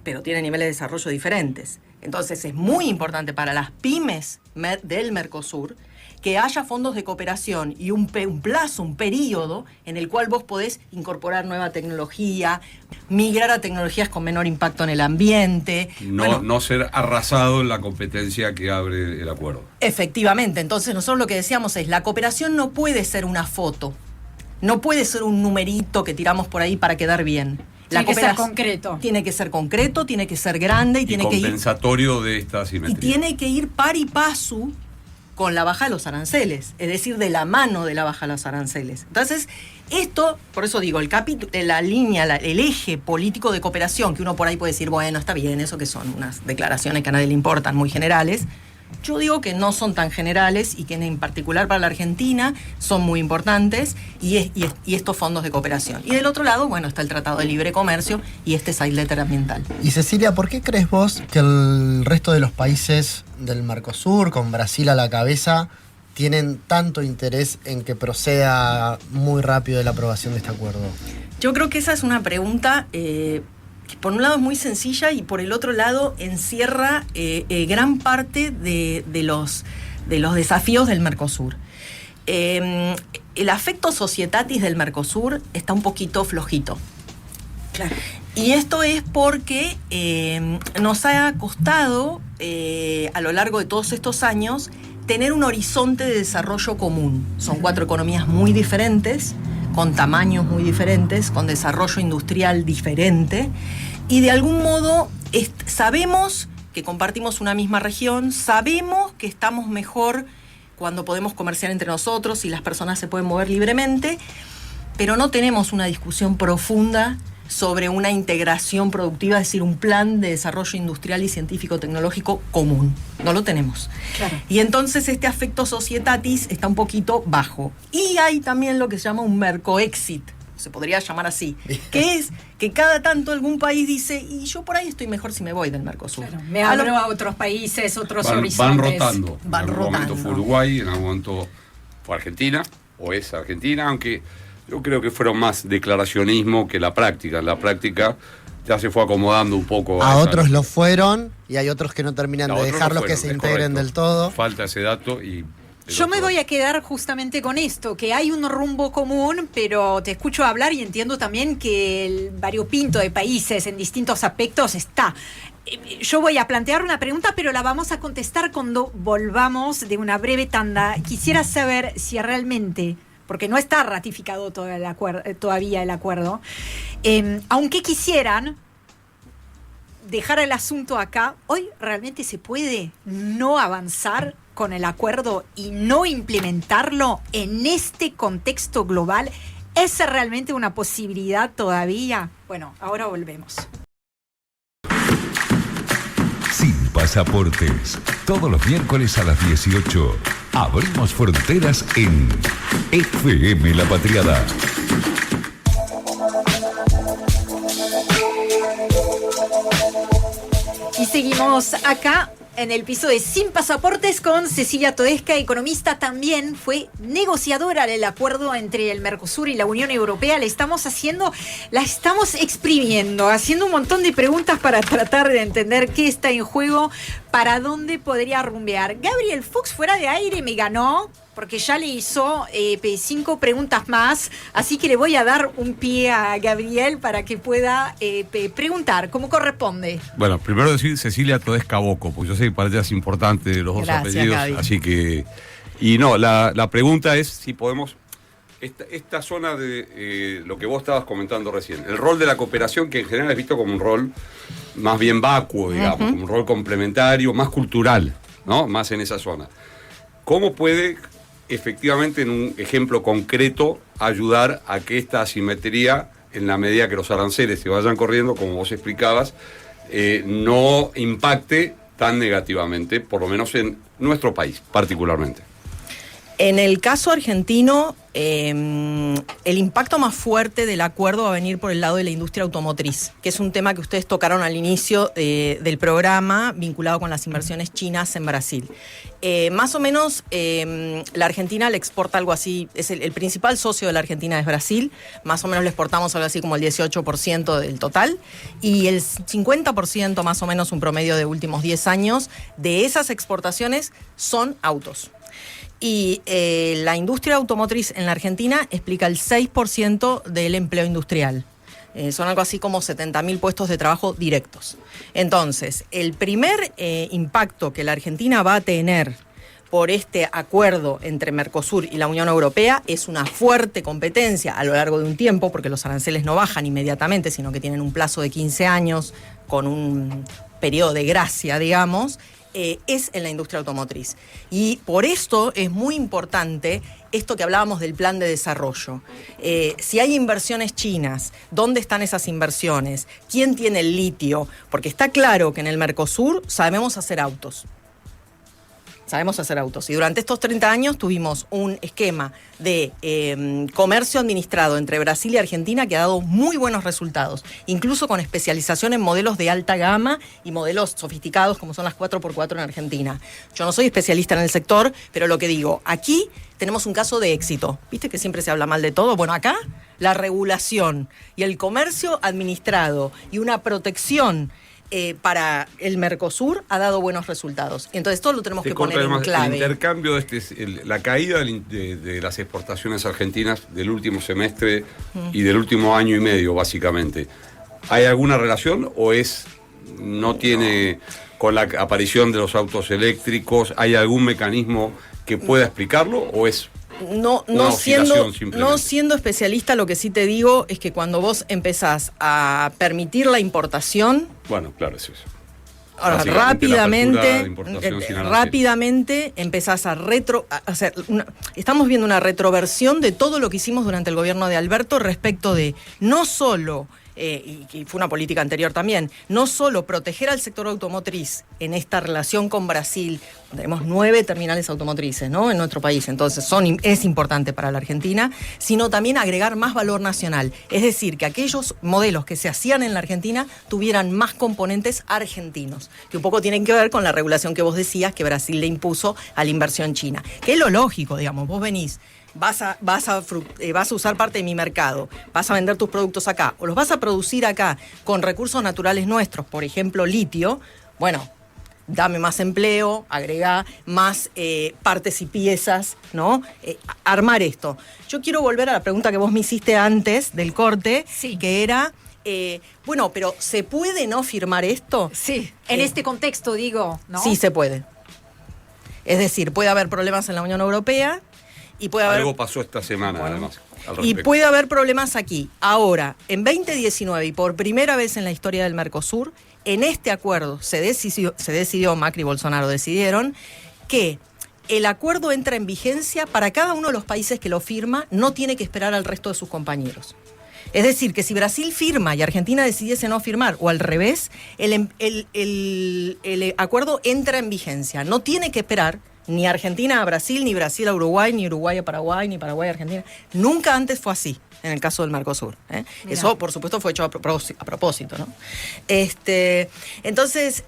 pero tienen niveles de desarrollo diferentes. Entonces es muy importante para las pymes del Mercosur que haya fondos de cooperación y un período en el cual vos podés incorporar nueva tecnología, migrar a tecnologías con menor impacto en el ambiente. No ser arrasado en la competencia que abre el acuerdo. Efectivamente. Entonces nosotros lo que decíamos es, la cooperación no puede ser una foto, no puede ser un numerito que tiramos por ahí para quedar bien. Tiene que ser concreto. Tiene que ser concreto, tiene que ser grande y tiene que ir compensatorio de esta asimetría. Y tiene que ir par y paso con la baja de los aranceles, es decir, de la mano de la baja de los aranceles. Entonces, esto, por eso digo, el eje político de cooperación, que uno por ahí puede decir, bueno, está bien, eso que son unas declaraciones que a nadie le importan, muy generales. Yo digo que no son tan generales y que en particular para la Argentina son muy importantes y estos fondos de cooperación. Y del otro lado, bueno, está el Tratado de Libre Comercio y este side letter ambiental. Y Cecilia, ¿por qué crees vos que el resto de los países del Mercosur, con Brasil a la cabeza, tienen tanto interés en que proceda muy rápido la aprobación de este acuerdo? Yo creo que esa es una pregunta que por un lado es muy sencilla y por el otro lado encierra gran parte de los desafíos del Mercosur. El affecto societatis del Mercosur está un poquito flojito. Claro. Y esto es porque nos ha costado a lo largo de todos estos años tener un horizonte de desarrollo común. Son 4 economías muy diferentes, con tamaños muy diferentes, con desarrollo industrial diferente, y de algún modo sabemos que compartimos una misma región, sabemos que estamos mejor cuando podemos comerciar entre nosotros y las personas se pueden mover libremente, pero no tenemos una discusión profunda sobre una integración productiva, es decir, un plan de desarrollo industrial y científico-tecnológico común. No lo tenemos. Claro. Y entonces este affecto societatis está un poquito bajo. Y hay también lo que se llama un mercoexit, se podría llamar así, que es que cada tanto algún país dice, y yo por ahí estoy mejor si me voy del Mercosur. Claro, me abro a otros países, otros horizontes. Van rotando. Van en algún momento rotando. fue Uruguay, en algún momento fue Argentina, o es Argentina, aunque yo creo que fueron más declaracionismo que la práctica. La práctica ya se fue acomodando un poco. A esa- otros lo fueron y hay otros que no terminan A de otros no dejarlos que fueron, se es integren correcto. del todo. Falta ese dato y... Yo me voy a quedar justamente con esto, que hay un rumbo común, pero te escucho hablar y entiendo también que el variopinto de países en distintos aspectos está. Yo voy a plantear una pregunta, pero la vamos a contestar cuando volvamos de una breve tanda. Quisiera saber si realmente, porque no está ratificado todavía el acuerdo, aunque quisieran dejar el asunto acá, hoy realmente se puede no avanzar con el acuerdo y no implementarlo en este contexto global. ¿Es realmente una posibilidad todavía? Bueno, ahora volvemos. Sin pasaportes. Todos los miércoles a las 18. Abrimos fronteras en FM La Patriada. Y seguimos acá en el piso de Sin Pasaportes con Cecilia Todesca, economista, también fue negociadora del acuerdo entre el Mercosur y la Unión Europea. La estamos exprimiendo, haciendo un montón de preguntas para tratar de entender qué está en juego, para dónde podría rumbear. Gabriel Fuchs fuera de aire me ganó, porque ya le hizo 5 preguntas más, así que le voy a dar un pie a Gabriel para que pueda preguntar como corresponde. Bueno, primero decir Cecilia Todesca Boco, porque yo sé que para ella es importante los dos Gracias, apellidos, Gaby. así que... Y no, la pregunta es si podemos... Esta zona de lo que vos estabas comentando recién, el rol de la cooperación, que en general es visto como un rol más bien vacuo, digamos, como un rol complementario, más cultural, ¿no? Más en esa zona. ¿Cómo puede efectivamente, en un ejemplo concreto, ayudar a que esta asimetría, en la medida que los aranceles se vayan corriendo, como vos explicabas, no impacte tan negativamente, por lo menos en nuestro país particularmente? En el caso argentino, el impacto más fuerte del acuerdo va a venir por el lado de la industria automotriz, que es un tema que ustedes tocaron al inicio del programa, vinculado con las inversiones chinas en Brasil. Más o menos, la Argentina le exporta algo así, es el principal socio de la Argentina es Brasil, más o menos le exportamos algo así como el 18% del total, y el 50% más o menos, un promedio de últimos 10 años, de esas exportaciones son autos. Y la industria automotriz en la Argentina explica el 6% del empleo industrial. Son algo así como 70.000 puestos de trabajo directos. Entonces, el primer impacto que la Argentina va a tener por este acuerdo entre Mercosur y la Unión Europea es una fuerte competencia a lo largo de un tiempo, porque los aranceles no bajan inmediatamente, sino que tienen un plazo de 15 años con un periodo de gracia, digamos, es en la industria automotriz. Y por esto es muy importante esto que hablábamos del plan de desarrollo. Si hay inversiones chinas, ¿dónde están esas inversiones? ¿Quién tiene el litio? Porque está claro que en el Mercosur sabemos hacer autos. Sabemos hacer autos. Y durante estos 30 años tuvimos un esquema de comercio administrado entre Brasil y Argentina que ha dado muy buenos resultados, incluso con especialización en modelos de alta gama y modelos sofisticados como son las 4x4 en Argentina. Yo no soy especialista en el sector, pero lo que digo, aquí tenemos un caso de éxito. ¿Viste que siempre se habla mal de todo? Bueno, acá la regulación y el comercio administrado y una protección para el Mercosur ha dado buenos resultados. Entonces todo lo tenemos que poner en clave. El intercambio, la caída de las exportaciones argentinas del último semestre y del último año y medio, básicamente, ¿hay alguna relación o es no tiene, con la aparición de los autos eléctricos, ¿hay algún mecanismo que pueda explicarlo o es No siendo especialista, lo que sí te digo es que cuando vos empezás a permitir la importación... Bueno, claro, es eso. Ahora, rápidamente empezás a hacer estamos viendo una retroversión de todo lo que hicimos durante el gobierno de Alberto respecto de no solo... y fue una política anterior también, no solo proteger al sector automotriz en esta relación con Brasil, tenemos 9 terminales automotrices, ¿no?, en nuestro país, entonces es importante para la Argentina, sino también agregar más valor nacional, es decir, que aquellos modelos que se hacían en la Argentina tuvieran más componentes argentinos, que un poco tienen que ver con la regulación que vos decías que Brasil le impuso a la inversión china, que es lo lógico, digamos, vos venís, vas a usar parte de mi mercado, vas a vender tus productos acá, o los vas a producir acá con recursos naturales nuestros, por ejemplo, litio, bueno, dame más empleo, agrega más partes y piezas, ¿no? Armar esto. Yo quiero volver a la pregunta que vos me hiciste antes del corte, sí, que era... bueno, pero ¿se puede no firmar esto? Sí, en este contexto digo, ¿no? Sí, se puede. Es decir, puede haber problemas en la Unión Europea, y puede haber... Algo pasó esta semana, además. Y puede haber problemas aquí. Ahora, en 2019, y por primera vez en la historia del Mercosur, en este acuerdo se decidió, Macri y Bolsonaro decidieron, que el acuerdo entra en vigencia para cada uno de los países que lo firma, no tiene que esperar al resto de sus compañeros. Es decir, que si Brasil firma y Argentina decidiese no firmar, o al revés, el acuerdo entra en vigencia. No tiene que esperar ni Argentina a Brasil, ni Brasil a Uruguay, ni Uruguay a Paraguay, ni Paraguay a Argentina. Nunca antes fue así, en el caso del Mercosur. Eso, por supuesto, fue hecho a propósito, ¿no? Entonces,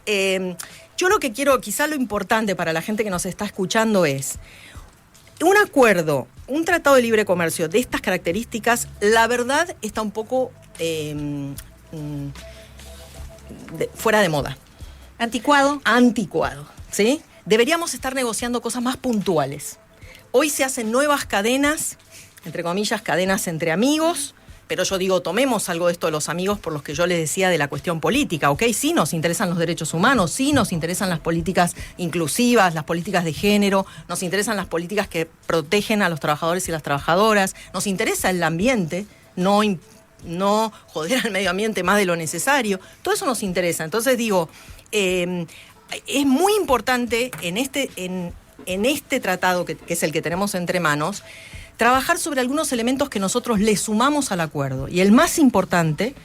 yo lo que quiero, quizá lo importante para la gente que nos está escuchando es, un acuerdo, un tratado de libre comercio de estas características, la verdad está un poco fuera de moda. Anticuado, ¿sí? Deberíamos estar negociando cosas más puntuales. Hoy se hacen nuevas cadenas, entre comillas, cadenas entre amigos, pero yo digo, tomemos algo de esto de los amigos por los que yo les decía de la cuestión política, ¿ok? Sí nos interesan los derechos humanos, sí nos interesan las políticas inclusivas, las políticas de género, nos interesan las políticas que protegen a los trabajadores y las trabajadoras, nos interesa el ambiente, no joder al medio ambiente más de lo necesario, todo eso nos interesa. Entonces digo, es muy importante en este tratado, que es el que tenemos entre manos, trabajar sobre algunos elementos que nosotros le sumamos al acuerdo. Y el más importante,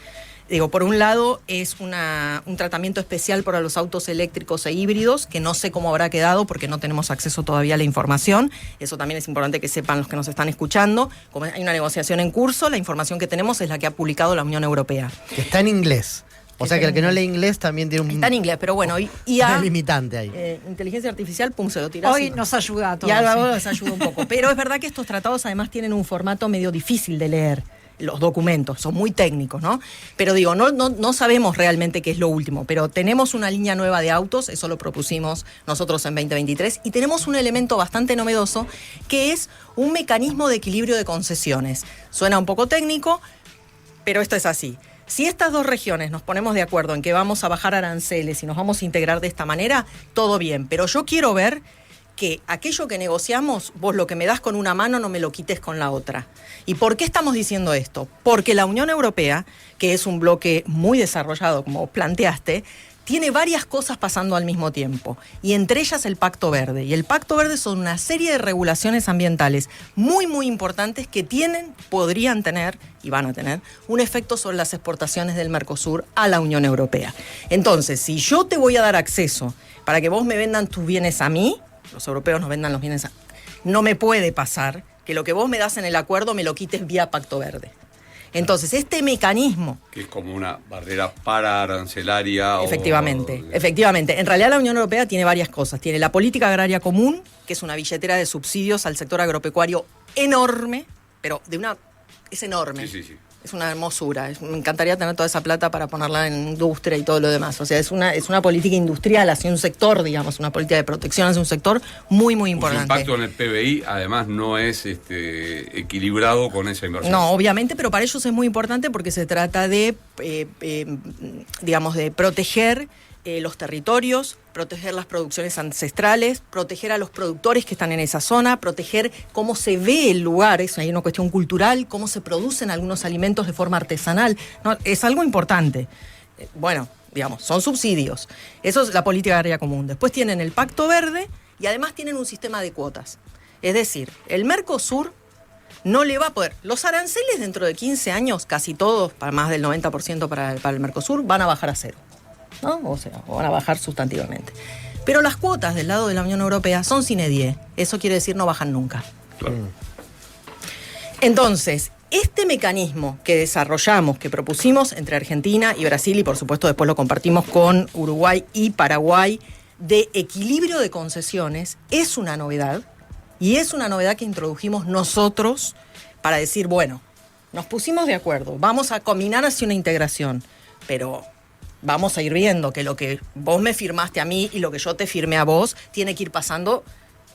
digo, por un lado, es un tratamiento especial para los autos eléctricos e híbridos, que no sé cómo habrá quedado porque no tenemos acceso todavía a la información. Eso también es importante que sepan los que nos están escuchando. Como hay una negociación en curso, la información que tenemos es la que ha publicado la Unión Europea. Que está en inglés. O sea que el que no lee inglés también tiene un... Está en inglés, pero bueno, una limitante ahí. Inteligencia artificial, pum, se lo tirás. Hoy nos ayuda a todos. Y ahora nos ayuda un poco. Pero es verdad que estos tratados además tienen un formato medio difícil de leer. Los documentos son muy técnicos, ¿no? Pero digo, no sabemos realmente qué es lo último, pero tenemos una línea nueva de autos, eso lo propusimos nosotros en 2023, y tenemos un elemento bastante novedoso, que es un mecanismo de equilibrio de concesiones. Suena un poco técnico, pero esto es así. Si estas dos regiones nos ponemos de acuerdo en que vamos a bajar aranceles y nos vamos a integrar de esta manera, todo bien. Pero yo quiero ver que aquello que negociamos, vos lo que me das con una mano no me lo quites con la otra. ¿Y por qué estamos diciendo esto? Porque la Unión Europea, que es un bloque muy desarrollado, como planteaste, tiene varias cosas pasando al mismo tiempo, y entre ellas el Pacto Verde. Y el Pacto Verde son una serie de regulaciones ambientales muy, muy importantes que podrían tener, y van a tener, un efecto sobre las exportaciones del Mercosur a la Unión Europea. Entonces, si yo te voy a dar acceso para que vos me vendan tus bienes a mí, los europeos nos vendan los bienes a mí, no me puede pasar que lo que vos me das en el acuerdo me lo quites vía Pacto Verde. Entonces, este mecanismo... Que es como una barrera paraarancelaria. Efectivamente. En realidad la Unión Europea tiene varias cosas. Tiene la política agraria común, que es una billetera de subsidios al sector agropecuario enorme, pero es enorme. Sí. Es una hermosura. Me encantaría tener toda esa plata para ponerla en industria y todo lo demás. O sea, es una política industrial hacia un sector, digamos, una política de protección hacia un sector muy, muy importante. Su impacto en el PBI, además, no es equilibrado con esa inversión. No, obviamente, pero para ellos es muy importante porque se trata de, digamos, de proteger los territorios, proteger las producciones ancestrales, proteger a los productores que están en esa zona, proteger cómo se ve el lugar, hay una cuestión cultural, cómo se producen algunos alimentos de forma artesanal. No, es algo importante. Bueno, digamos, son subsidios. Eso es la política agraria común. Después tienen el Pacto Verde y además tienen un sistema de cuotas. Es decir, el Mercosur no le va a poder. Los aranceles dentro de 15 años, casi todos, para más del 90% para el Mercosur, van a bajar a cero, ¿no? O sea, van a bajar sustantivamente. Pero las cuotas del lado de la Unión Europea son sine die. Eso quiere decir no bajan nunca. Claro. Entonces, este mecanismo que desarrollamos, que propusimos entre Argentina y Brasil, y por supuesto después lo compartimos con Uruguay y Paraguay, de equilibrio de concesiones, es una novedad. Y es una novedad que introdujimos nosotros para decir, bueno, nos pusimos de acuerdo, vamos a combinar hacia una integración, pero vamos a ir viendo que lo que vos me firmaste a mí y lo que yo te firmé a vos tiene que ir pasando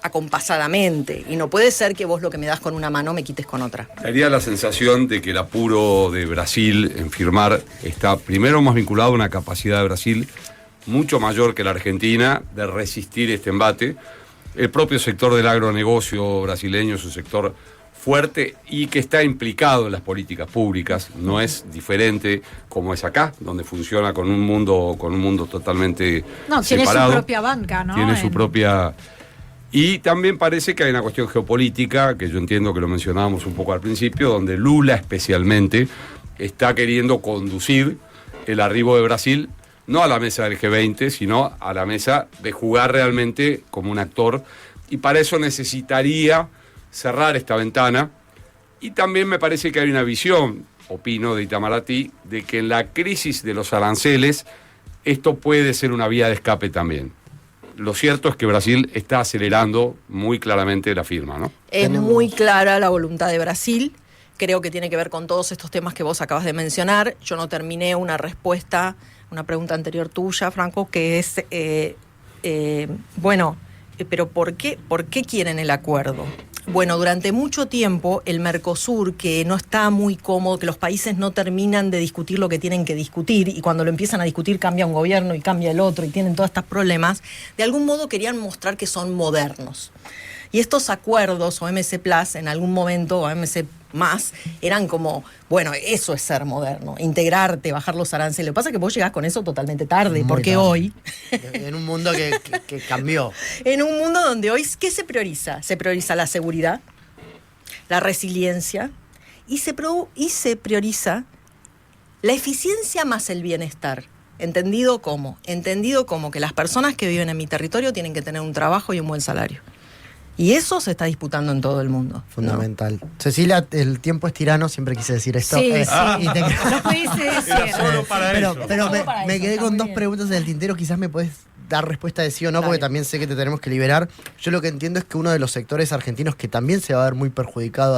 acompasadamente. Y no puede ser que vos lo que me das con una mano me quites con otra. Daría la sensación de que el apuro de Brasil en firmar está primero más vinculado a una capacidad de Brasil mucho mayor que la Argentina de resistir este embate. El propio sector del agronegocio brasileño es un sector fuerte y que está implicado en las políticas públicas, no es diferente como es acá, donde funciona con un mundo totalmente No, tiene separado. su propia banca, ¿no? Tiene su propia... Y también parece que hay una cuestión geopolítica, que yo entiendo que lo mencionábamos un poco al principio, donde Lula especialmente está queriendo conducir el arribo de Brasil no a la mesa del G20, sino a la mesa de jugar realmente como un actor, y para eso necesitaría cerrar esta ventana. Y también me parece que hay una visión, opino, de Itamaraty, de que en la crisis de los aranceles esto puede ser una vía de escape también. Lo cierto es que Brasil está acelerando muy claramente la firma, ¿no? Es muy clara la voluntad de Brasil. Creo que tiene que ver con todos estos temas que vos acabas de mencionar. Yo no terminé una pregunta anterior tuya, Franco, que es, pero ¿por qué quieren el acuerdo? Bueno, durante mucho tiempo el Mercosur, que no está muy cómodo, que los países no terminan de discutir lo que tienen que discutir, y cuando lo empiezan a discutir cambia un gobierno y cambia el otro y tienen todos estos problemas, de algún modo querían mostrar que son modernos. Y estos acuerdos, OMC Plus, en algún momento, OMC más, eran como, bueno, eso es ser moderno, integrarte, bajar los aranceles. Lo que pasa es que vos llegás con eso totalmente tarde, muy porque tarde. Hoy... En un mundo que cambió. En un mundo donde hoy, ¿qué se prioriza? Se prioriza la seguridad, la resiliencia, y se prioriza la eficiencia más el bienestar. ¿Entendido cómo? Entendido como que las personas que viven en mi territorio tienen que tener un trabajo y un buen salario. Y eso se está disputando en todo el mundo. Fundamental. ¿No? Cecilia, el tiempo es tirano, siempre quise decir esto. Sí, sí. Y te... Lo pudiste decir. Era solo para pero me quedé con dos preguntas en el tintero, quizás me podés dar respuesta de sí o no, porque también sé que te tenemos que liberar. Yo lo que entiendo es que uno de los sectores argentinos que también se va a ver muy perjudicado,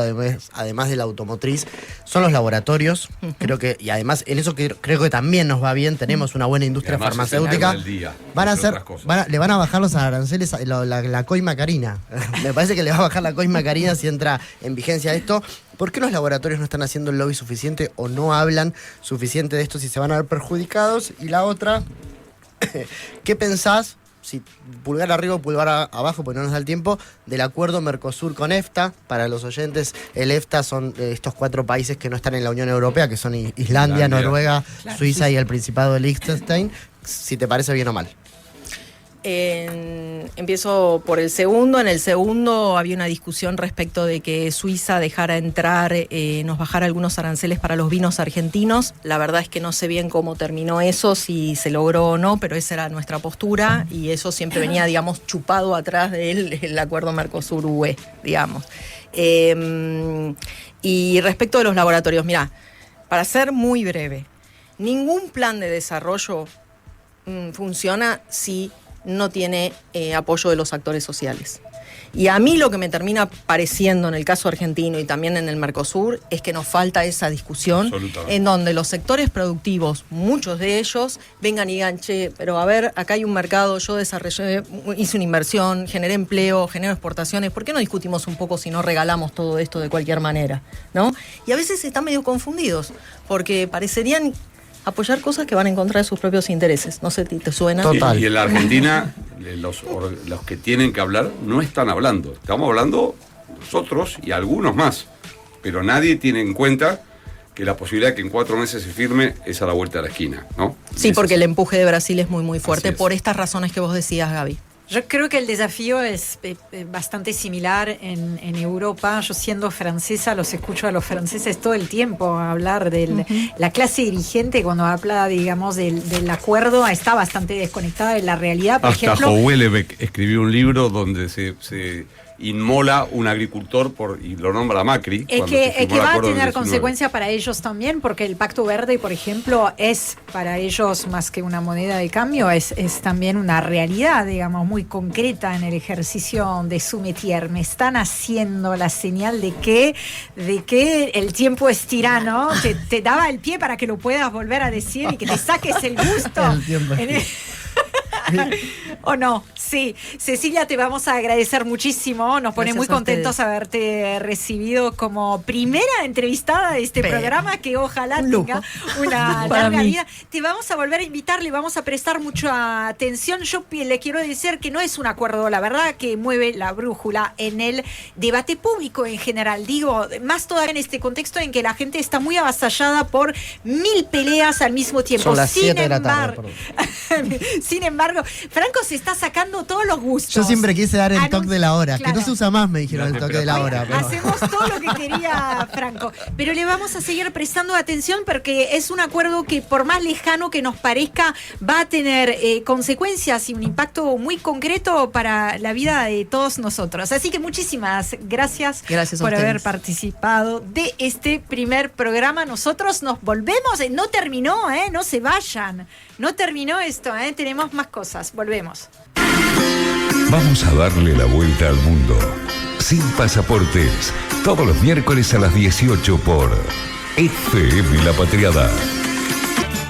además de la automotriz, son los laboratorios. Uh-huh. Creo que, y además en eso creo que también nos va bien, tenemos una buena industria farmacéutica. Le van a bajar los aranceles a la coima carina. Me parece que le va a bajar la coima carina si entra en vigencia esto. ¿Por qué los laboratorios no están haciendo el lobby suficiente o no hablan suficiente de esto si se van a ver perjudicados? Y la otra... ¿Qué pensás, si pulgar arriba o pulgar abajo, porque no nos da el tiempo, del acuerdo Mercosur con EFTA? Para los oyentes, el EFTA son estos 4 países que no están en la Unión Europea, que son Islandia, Noruega, claro, Suiza y el Principado de Liechtenstein. Si te parece bien o mal. Empiezo por el segundo. En el segundo había una discusión respecto de que Suiza dejara entrar, nos bajara algunos aranceles para los vinos argentinos. La verdad es que no sé bien cómo terminó eso, si se logró o no, pero esa era nuestra postura y eso siempre venía, digamos, chupado atrás del acuerdo Mercosur-UE, digamos. Y respecto de los laboratorios, mirá, para ser muy breve, ningún plan de desarrollo funciona si no tiene apoyo de los actores sociales. Y a mí lo que me termina pareciendo en el caso argentino y también en el Mercosur es que nos falta esa discusión en donde los sectores productivos, muchos de ellos, vengan y digan, che, pero a ver, acá hay un mercado, yo desarrollé, hice una inversión, generé empleo, genero exportaciones, ¿por qué no discutimos un poco si no regalamos todo esto de cualquier manera? ¿No? Y a veces están medio confundidos, porque parecerían apoyar cosas que van en contra de sus propios intereses. No sé, ¿te suena? Total. Y en la Argentina, los que tienen que hablar no están hablando. Estamos hablando nosotros y algunos más. Pero nadie tiene en cuenta que la posibilidad de que en 4 meses se firme es a la vuelta de la esquina, ¿no? Sí, porque el empuje de Brasil es muy, muy fuerte Así es. por estas razones que vos decías, Gaby. Yo creo que el desafío es bastante similar en Europa. Yo siendo francesa los escucho a los franceses todo el tiempo hablar de la clase dirigente cuando habla, digamos, del acuerdo, está bastante desconectada de la realidad. Por Hasta ejemplo, Houellebecq escribió un libro donde se inmola un agricultor y lo nombra Macri. Es cuando que, se firmó el va a acuerdo del tener 19. consecuencias para ellos también, porque el Pacto Verde, por ejemplo, es para ellos más que una moneda de cambio, es también una realidad, digamos, muy concreta en el ejercicio de su métier. Me están haciendo la señal de que el tiempo es tirano. Te daba el pie para que lo puedas volver a decir y que te saques el gusto. El tiempo es ¿O no? Sí. Cecilia, te vamos a agradecer muchísimo. Nos pone Gracias muy a contentos ustedes. haberte recibido como primera entrevistada de este programa, que ojalá un lujo. tenga una Para larga mí. vida. Te vamos a volver a invitar, le vamos a prestar mucha atención. Yo le quiero decir que no es un acuerdo, la verdad, que mueve la brújula en el debate público en general. Digo, más todavía en este contexto en que la gente está muy avasallada por 1000 peleas al mismo tiempo. Son las 7 de la tarde, perdón. Sin embargo, Franco se está sacando todos los gustos. Yo siempre quise dar el toque de la hora, que Claro. no se usa más, me dijeron el toque de la hora. pero- Hacemos todo lo que quería Franco, pero le vamos a seguir prestando atención porque es un acuerdo que, por más lejano que nos parezca, va a tener consecuencias y un impacto muy concreto para la vida de todos nosotros. Así que muchísimas gracias, Gracias a por ustedes. haber participado de este primer programa. Nosotros nos volvemos, no terminó, no se vayan, no terminó esto, tenemos más cosas, volvemos. Vamos a darle la vuelta al mundo. Sin pasaportes. Todos los miércoles a las 18 por FM La Patriada.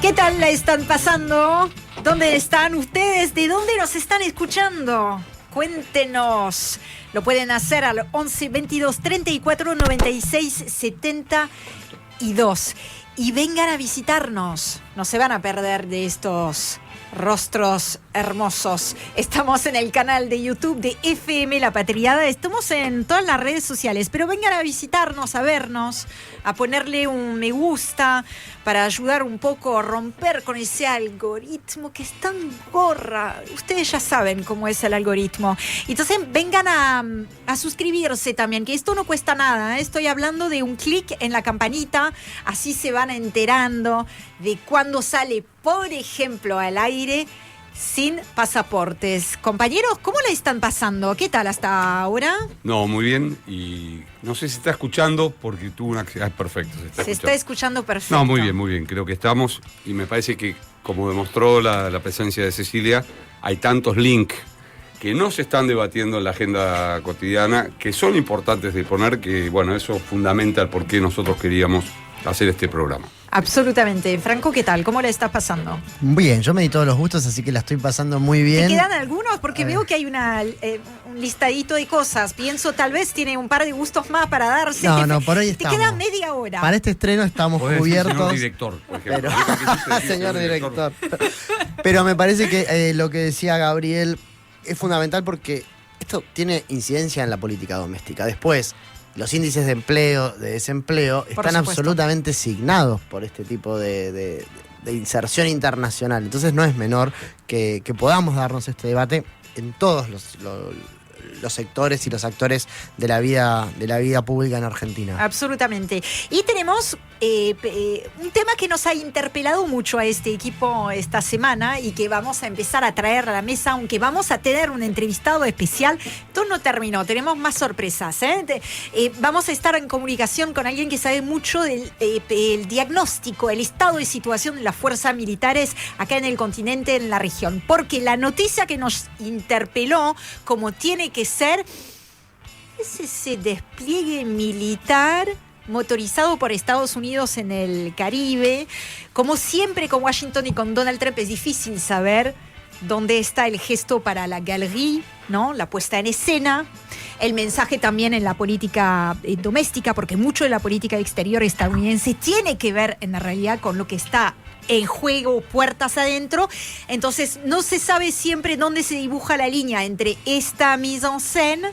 ¿Qué tal la están pasando? ¿Dónde están ustedes? ¿De dónde nos están escuchando? Cuéntenos. Lo pueden hacer al 11 22 34 96 72. Y vengan a visitarnos. No se van a perder de estos rostros hermosos. Estamos en el canal de YouTube de FM La Patriada. Estamos en todas las redes sociales, pero vengan a visitarnos, a vernos, a ponerle un me gusta para ayudar un poco a romper con ese algoritmo que es tan gorra. Ustedes ya saben cómo es el algoritmo. Entonces vengan a suscribirse también, que esto no cuesta nada. Estoy hablando de un clic en la campanita, así se van enterando de cuando sale, por ejemplo, al aire Sin Pasaportes. Compañeros, ¿cómo la están pasando? ¿Qué tal hasta ahora? No, muy bien. Y no sé si está escuchando porque tuvo una accidente. Perfecto. Se está escuchando perfecto. No, muy bien, muy bien. Creo que estamos. Y me parece que, como demostró la presencia de Cecilia, hay tantos links que no se están debatiendo en la agenda cotidiana, que son importantes de poner, que, bueno, eso fundamenta el por qué nosotros queríamos hacer este programa. Absolutamente. Franco, ¿qué tal? ¿Cómo la estás pasando? Bien, yo me di todos los gustos, así que la estoy pasando muy bien. ¿Te quedan algunos? Porque veo que hay un listadito de cosas. Pienso, tal vez tiene un par de gustos más para darse. No, por hoy Te estamos. queda media hora. Para este estreno estamos Podés decir cubiertos. señor director, por ejemplo. Pero, señor director. Pero me parece que lo que decía Gabriel es fundamental porque esto tiene incidencia en la política doméstica. Después, los índices de empleo, de desempleo, están supuesto. absolutamente signados por este tipo de inserción internacional. Entonces no es menor que podamos darnos este debate en todos los sectores y los actores de la vida pública en Argentina. Absolutamente. Y tenemos un tema que nos ha interpelado mucho a este equipo esta semana y que vamos a empezar a traer a la mesa, aunque vamos a tener un entrevistado especial. Todo no terminó, tenemos más sorpresas. Vamos a estar en comunicación con alguien que sabe mucho del el diagnóstico, el estado de situación de las fuerzas militares acá en el continente, en la región. Porque la noticia que nos interpeló, como tiene que ser, es ese despliegue militar motorizado por Estados Unidos en el Caribe. Como siempre con Washington y con Donald Trump es difícil saber dónde está el gesto para la galerie, ¿no? La puesta en escena, el mensaje también en la política doméstica, porque mucho de la política exterior estadounidense tiene que ver en la realidad con lo que está en juego puertas adentro. Entonces no se sabe siempre dónde se dibuja la línea entre esta mise en scène,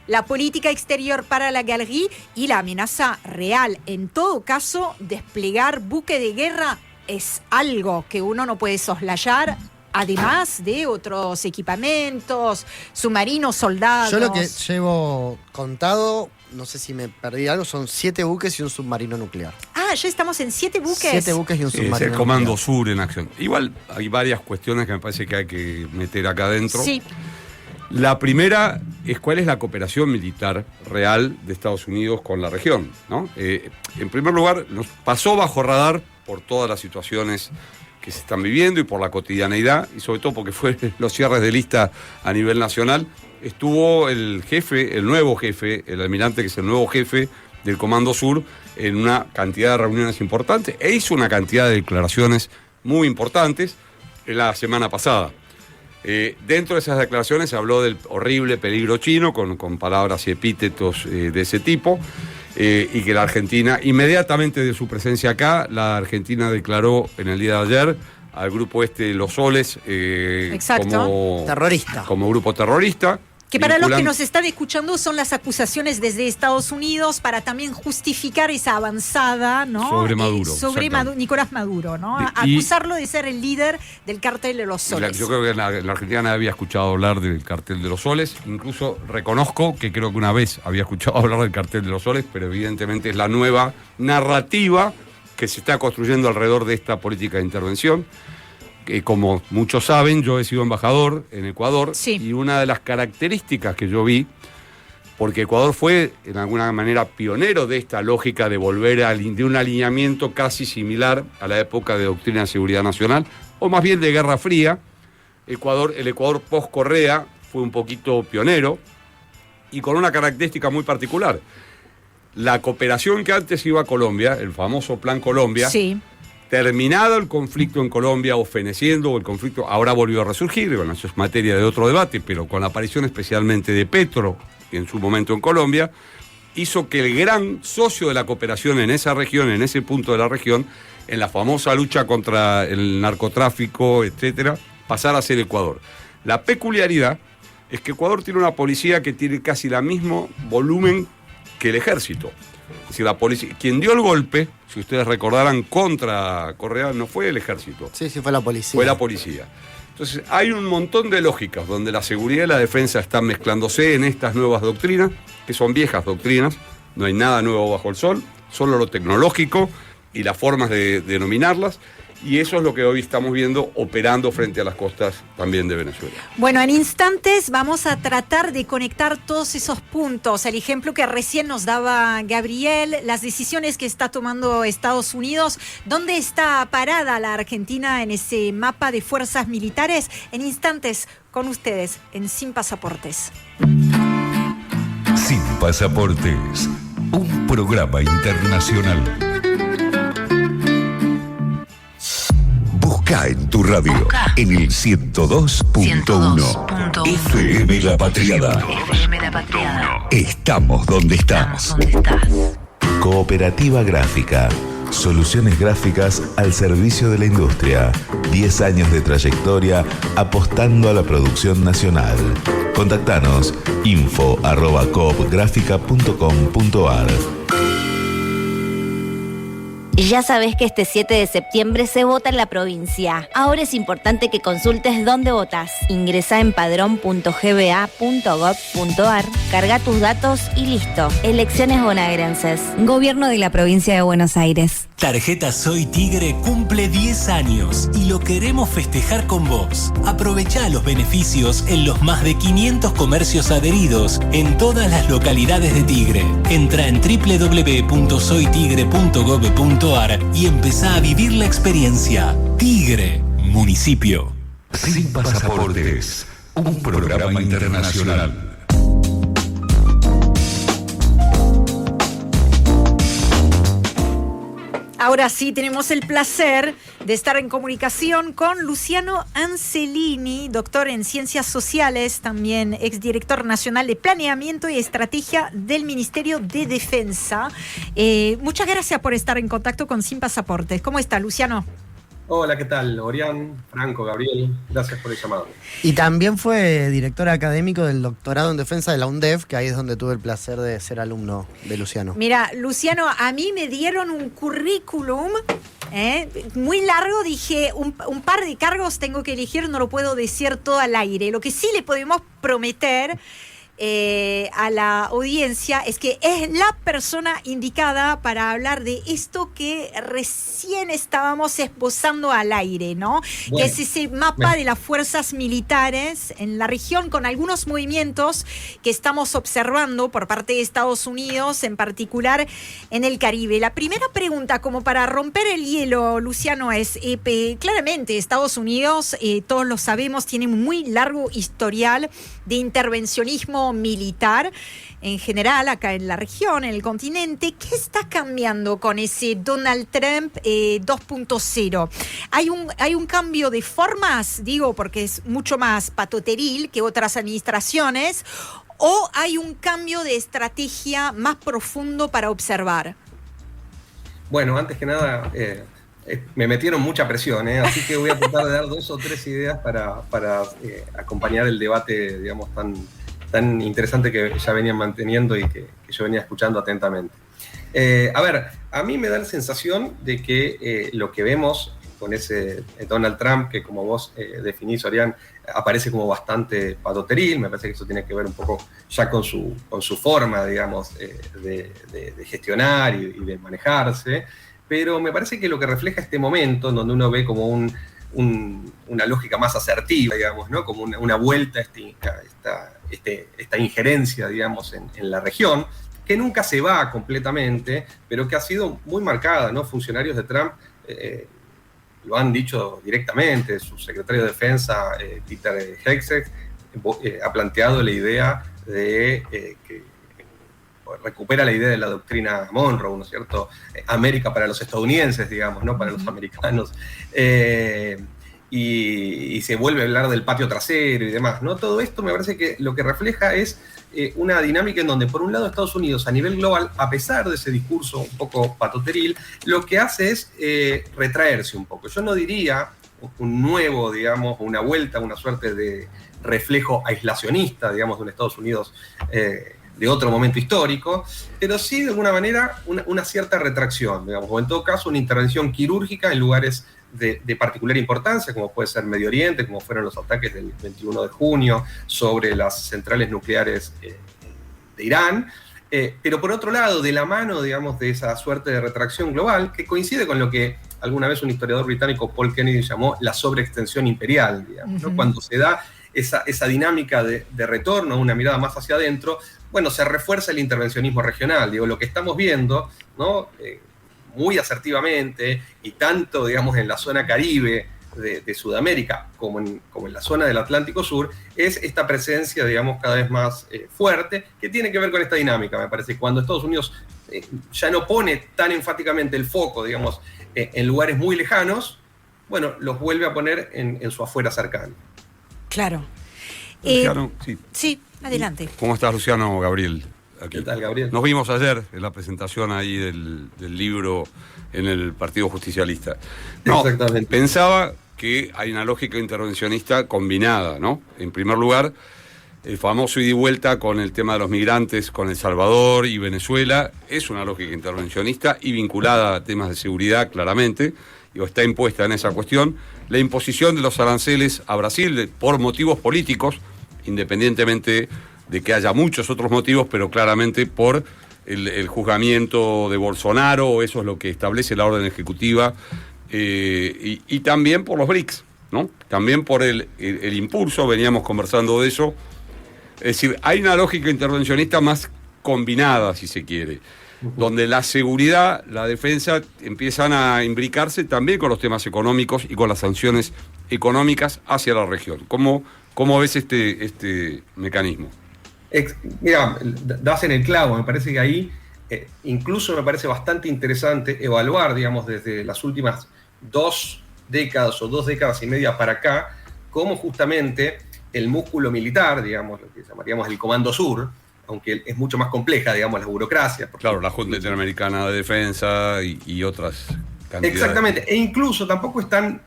la política exterior para la galerie y la amenaza real. En todo caso, desplegar buque de guerra es algo que uno no puede soslayar, además de otros equipamientos, submarinos, soldados. Yo lo que llevo contado, no sé si me perdí algo, son 7 buques y un submarino nuclear. Ah, ya estamos en 7 buques. 7 buques y un submarino Es el nuclear. Comando Sur en acción. Igual hay varias cuestiones que me parece que hay que meter acá adentro. Sí. La primera es cuál es la cooperación militar real de Estados Unidos con la región, ¿no? En primer lugar, nos pasó bajo radar por todas las situaciones que se están viviendo y por la cotidianeidad, y sobre todo porque fue los cierres de lista a nivel nacional. Estuvo el nuevo jefe, el almirante que es el nuevo jefe del Comando Sur, en una cantidad de reuniones importantes e hizo una cantidad de declaraciones muy importantes en la semana pasada. Dentro de esas declaraciones se habló del horrible peligro chino, con palabras y epítetos de ese tipo, y que la Argentina, inmediatamente de su presencia acá, la Argentina declaró en el día de ayer al grupo Los Soles como grupo terrorista. Que para los que nos están escuchando son las acusaciones desde Estados Unidos para también justificar esa avanzada, ¿no? Sobre Maduro. Sobre Nicolás Maduro, ¿no? Acusarlo de ser el líder del cártel de los Soles. Yo creo que en la Argentina nadie había escuchado hablar del cartel de los Soles. Incluso reconozco que creo que una vez había escuchado hablar del cartel de los Soles, pero evidentemente es la nueva narrativa que se está construyendo alrededor de esta política de intervención. Como muchos saben, yo he sido embajador en Ecuador, sí. Y una de las características que yo vi, porque Ecuador fue en alguna manera pionero de esta lógica de volver de un alineamiento casi similar a la época de doctrina de seguridad nacional, o más bien de Guerra Fría. El Ecuador post-Correa fue un poquito pionero y con una característica muy particular. La cooperación que antes iba a Colombia, el famoso Plan Colombia, sí. Terminado el conflicto en Colombia o feneciendo el conflicto, ahora volvió a resurgir, bueno, eso es materia de otro debate, pero con la aparición especialmente de Petro, en su momento en Colombia, hizo que el gran socio de la cooperación en esa región, en ese punto de la región, en la famosa lucha contra el narcotráfico, etcétera, pasara a ser Ecuador. La peculiaridad es que Ecuador tiene una policía que tiene casi el mismo volumen que el ejército. Es decir, la policía, quien dio el golpe, si ustedes recordarán, contra Correa, no fue el ejército. Sí, fue la policía. Fue la policía. Entonces, hay un montón de lógicas donde la seguridad y la defensa están mezclándose en estas nuevas doctrinas, que son viejas doctrinas, no hay nada nuevo bajo el sol, solo lo tecnológico y las formas de denominarlas. Y eso es lo que hoy estamos viendo operando frente a las costas también de Venezuela. Bueno, en instantes vamos a tratar de conectar todos esos puntos. El ejemplo que recién nos daba Gabriel, las decisiones que está tomando Estados Unidos. ¿Dónde está parada la Argentina en ese mapa de fuerzas militares? En instantes con ustedes en Sin Pasaportes. Sin Pasaportes, un programa internacional. Busca en tu radio, en el 102.1 FM La Patriada. Estamos donde estás. Cooperativa Gráfica. Soluciones gráficas al servicio de la industria. 10 años de trayectoria apostando a la producción nacional. Contactanos info@coopgrafica.com.ar. Ya sabes que este 7 de septiembre se vota en la provincia. Ahora es importante que consultes dónde votás. Ingresá en padrón.gba.gov.ar, carga tus datos y listo. Elecciones bonaerenses. Gobierno de la Provincia de Buenos Aires. Tarjeta Soy Tigre cumple 10 años y lo queremos festejar con vos. Aprovechá los beneficios en los más de 500 comercios adheridos en todas las localidades de Tigre. Entra en www.soytigre.gov.ar y empezá a vivir la experiencia. Tigre, municipio. Sin Pasaportes, un programa internacional. Ahora sí, tenemos el placer de estar en comunicación con Luciano Ancelini, doctor en Ciencias Sociales, también exdirector nacional de Planeamiento y Estrategia del Ministerio de Defensa. Muchas gracias por estar en contacto con Sin Pasaportes. ¿Cómo está, Luciano? Hola, ¿qué tal? Orián, Franco, Gabriel, gracias por el llamado. Y también fue director académico del doctorado en defensa de la UNDEF, que ahí es donde tuve el placer de ser alumno de Luciano. Mira, Luciano, a mí me dieron un currículum muy largo, dije, un par de cargos tengo que elegir, no lo puedo decir todo al aire. Lo que sí le podemos prometer a la audiencia es que es la persona indicada para hablar de esto que recién estábamos esbozando al aire, ¿no? Bueno, que es ese mapa de las fuerzas militares en la región, con algunos movimientos que estamos observando por parte de Estados Unidos, en particular en el Caribe. La primera pregunta, como para romper el hielo, Luciano, es claramente Estados Unidos, todos lo sabemos, tiene un muy largo historial de intervencionismo militar en general acá en la región, en el continente. ¿Qué está cambiando con ese Donald Trump 2.0? ¿Hay un cambio de formas, digo, porque es mucho más patoteril que otras administraciones, o hay un cambio de estrategia más profundo para observar? Bueno, antes que nada, me metieron mucha presión, así que voy a tratar de dar 2 o 3 ideas para acompañar el debate, digamos, tan interesante que ya venían manteniendo y que yo venía escuchando atentamente. A ver, a mí me da la sensación de que lo que vemos con ese Donald Trump, que como vos definís, Orián, aparece como bastante patoteril. Me parece que eso tiene que ver un poco ya con su forma, digamos, de gestionar y de manejarse. Pero me parece que lo que refleja este momento, en donde uno ve como una lógica más asertiva, digamos, ¿no? Como una vuelta a esta injerencia, digamos, en la región, que nunca se va completamente, pero que ha sido muy marcada, ¿no? Funcionarios de Trump lo han dicho directamente. Su secretario de Defensa, Peter Hegseth, ha planteado la idea de que recupera la idea de la doctrina Monroe, ¿no es cierto? América para los estadounidenses, digamos, no para los americanos. Y se vuelve a hablar del patio trasero y demás, ¿no? Todo esto me parece que lo que refleja es una dinámica en donde, por un lado, Estados Unidos a nivel global, a pesar de ese discurso un poco patoteril, lo que hace es retraerse un poco. Yo no diría un nuevo, digamos, una vuelta, una suerte de reflejo aislacionista, digamos, de un Estados Unidos de otro momento histórico, pero sí, de alguna manera, una cierta retracción, digamos, o en todo caso una intervención quirúrgica en lugares de particular importancia, como puede ser Medio Oriente, como fueron los ataques del 21 de junio sobre las centrales nucleares de Irán, pero por otro lado, de la mano, digamos, de esa suerte de retracción global, que coincide con lo que alguna vez un historiador británico, Paul Kennedy, llamó la sobreextensión imperial, digamos, ¿no? Cuando se da esa dinámica de retorno, una mirada más hacia adentro, bueno, se refuerza el intervencionismo regional. Digo, lo que estamos viendo, ¿no? Muy asertivamente, y tanto, digamos, en la zona Caribe de Sudamérica como en la zona del Atlántico Sur, es esta presencia, digamos, cada vez más fuerte, que tiene que ver con esta dinámica, me parece. Cuando Estados Unidos ya no pone tan enfáticamente el foco, digamos, en lugares muy lejanos, bueno, los vuelve a poner en su afuera cercano. Claro. Luciano, sí, adelante. ¿Cómo estás, Luciano? Gabriel. Aquí. ¿Qué tal, Gabriel? Nos vimos ayer en la presentación ahí del libro en el Partido Justicialista. No, exactamente. Pensaba que hay una lógica intervencionista combinada, ¿no? En primer lugar, el famoso ida y vuelta con el tema de los migrantes con El Salvador y Venezuela es una lógica intervencionista y vinculada a temas de seguridad, claramente, y está impuesta en esa cuestión. La imposición de los aranceles a Brasil por motivos políticos, independientemente de que haya muchos otros motivos, pero claramente por el juzgamiento de Bolsonaro, eso es lo que establece la orden ejecutiva, y también por los BRICS, ¿no? También por el impulso, veníamos conversando de eso. Es decir, hay una lógica intervencionista más combinada, si se quiere, donde la seguridad, la defensa empiezan a imbricarse también con los temas económicos y con las sanciones económicas hacia la región. ¿Cómo ves este mecanismo? Mira, das en el clavo. Me parece que ahí incluso me parece bastante interesante evaluar, digamos, desde las últimas 2 décadas o 2 décadas y media para acá, cómo justamente el músculo militar, digamos, lo que llamaríamos el Comando Sur, aunque es mucho más compleja, digamos, la burocracia. Claro, la Junta Interamericana de Defensa y otras cantidades. Exactamente, e incluso tampoco es tan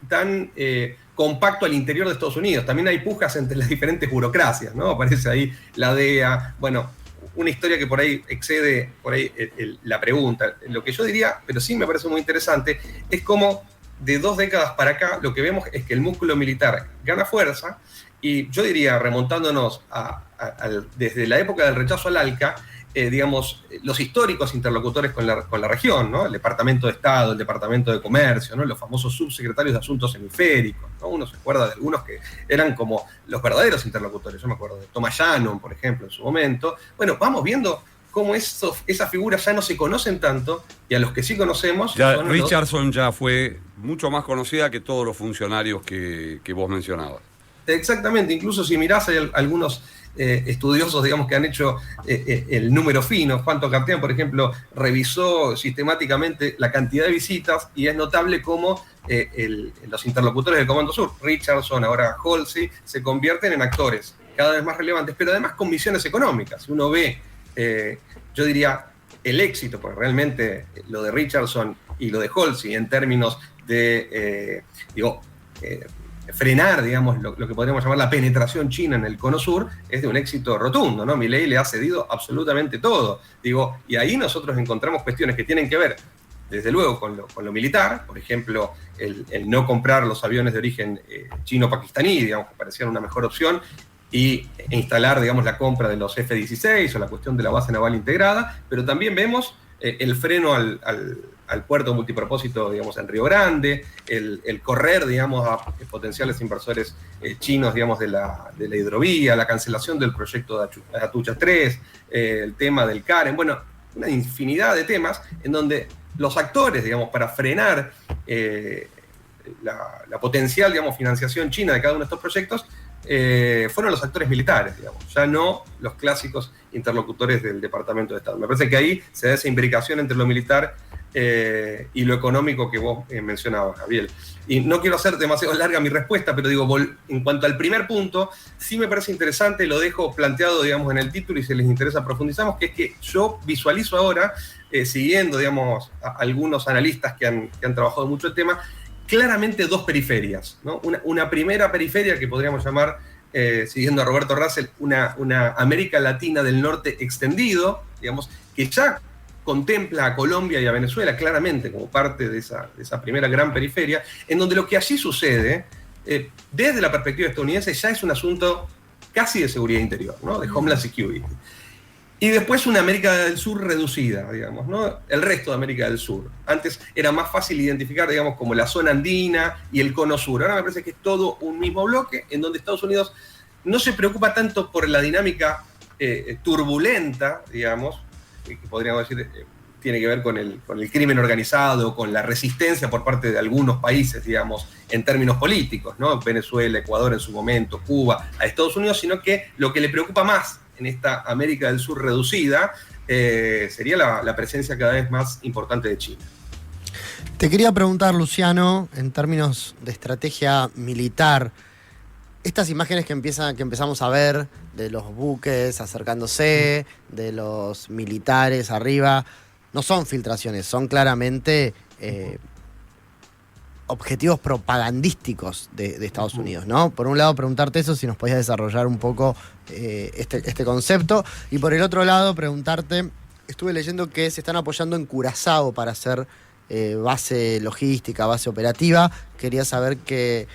compacto al interior de Estados Unidos. También hay pujas entre las diferentes burocracias, ¿no? Aparece ahí la DEA, bueno, una historia que por ahí excede la pregunta. Lo que yo diría, pero sí me parece muy interesante, es cómo de 2 décadas para acá lo que vemos es que el músculo militar gana fuerza, y yo diría, remontándonos desde la época del rechazo al ALCA, digamos, los históricos interlocutores con la región, ¿no? El Departamento de Estado, el Departamento de Comercio, ¿no? Los famosos subsecretarios de Asuntos Hemisféricos, ¿no? Uno se acuerda de algunos que eran como los verdaderos interlocutores. Yo me acuerdo de Thomas Shannon, por ejemplo, en su momento. Bueno, vamos viendo cómo esas figuras ya no se conocen tanto, y a los que sí conocemos... Richardson ya fue mucho más conocida que todos los funcionarios que vos mencionabas. Exactamente, incluso si mirás, hay algunos estudiosos, digamos, que han hecho el número fino. Juan Tocartian, por ejemplo, revisó sistemáticamente la cantidad de visitas, y es notable cómo los interlocutores del Comando Sur, Richardson, ahora Halsey, se convierten en actores cada vez más relevantes, pero además con misiones económicas. Uno ve, yo diría, el éxito, porque realmente lo de Richardson y lo de Halsey en términos de, frenar, digamos, lo que podríamos llamar la penetración china en el Cono Sur, es de un éxito rotundo, ¿no? Milei le ha cedido absolutamente todo. Y ahí nosotros encontramos cuestiones que tienen que ver, desde luego, con lo militar, por ejemplo, el no comprar los aviones de origen chino-pakistaní, digamos, que parecían una mejor opción, e instalar, digamos, la compra de los F-16 o la cuestión de la base naval integrada, pero también vemos el freno al puerto multipropósito, digamos, en Río Grande, el correr, digamos, a potenciales inversores chinos, digamos, de la hidrovía, la cancelación del proyecto de Atucha 3, el tema del Karen, bueno, una infinidad de temas en donde los actores, digamos, para frenar la potencial, digamos, financiación china de cada uno de estos proyectos, fueron los actores militares, digamos, ya no los clásicos interlocutores del Departamento de Estado. Me parece que ahí se da esa imbricación entre lo militar y lo económico que vos mencionabas, Javier. Y no quiero hacer demasiado larga mi respuesta, pero digo, en cuanto al primer punto, sí me parece interesante, lo dejo planteado, digamos, en el título, y si les interesa profundizamos, que es que yo visualizo ahora, siguiendo, digamos, a algunos analistas que han trabajado mucho el tema, claramente 2 periferias, ¿no? Una primera periferia que podríamos llamar, siguiendo a Roberto Russell, una América Latina del Norte extendido, digamos, que ya contempla a Colombia y a Venezuela claramente como parte de esa primera gran periferia, en donde lo que allí sucede, desde la perspectiva estadounidense, ya es un asunto casi de seguridad interior, ¿no? De Homeland Security. Y después una América del Sur reducida, digamos, ¿no? El resto de América del Sur. Antes era más fácil identificar, digamos, como la zona andina y el cono sur. Ahora me parece que es todo un mismo bloque, en donde Estados Unidos no se preocupa tanto por la dinámica turbulenta, digamos, que podríamos decir tiene que ver con el crimen organizado, con la resistencia por parte de algunos países, digamos, en términos políticos, ¿no? Venezuela, Ecuador en su momento, Cuba, a Estados Unidos, sino que lo que le preocupa más en esta América del Sur reducida sería la presencia cada vez más importante de China. Te quería preguntar, Luciano, en términos de estrategia militar, estas imágenes que empezamos a ver de los buques acercándose, de los militares arriba, no son filtraciones, son claramente objetivos propagandísticos de Estados Unidos, ¿no? Por un lado, preguntarte eso, si nos podías desarrollar un poco este concepto, y por el otro lado, preguntarte, estuve leyendo que se están apoyando en Curazao para hacer base logística, base operativa. Quería saber qué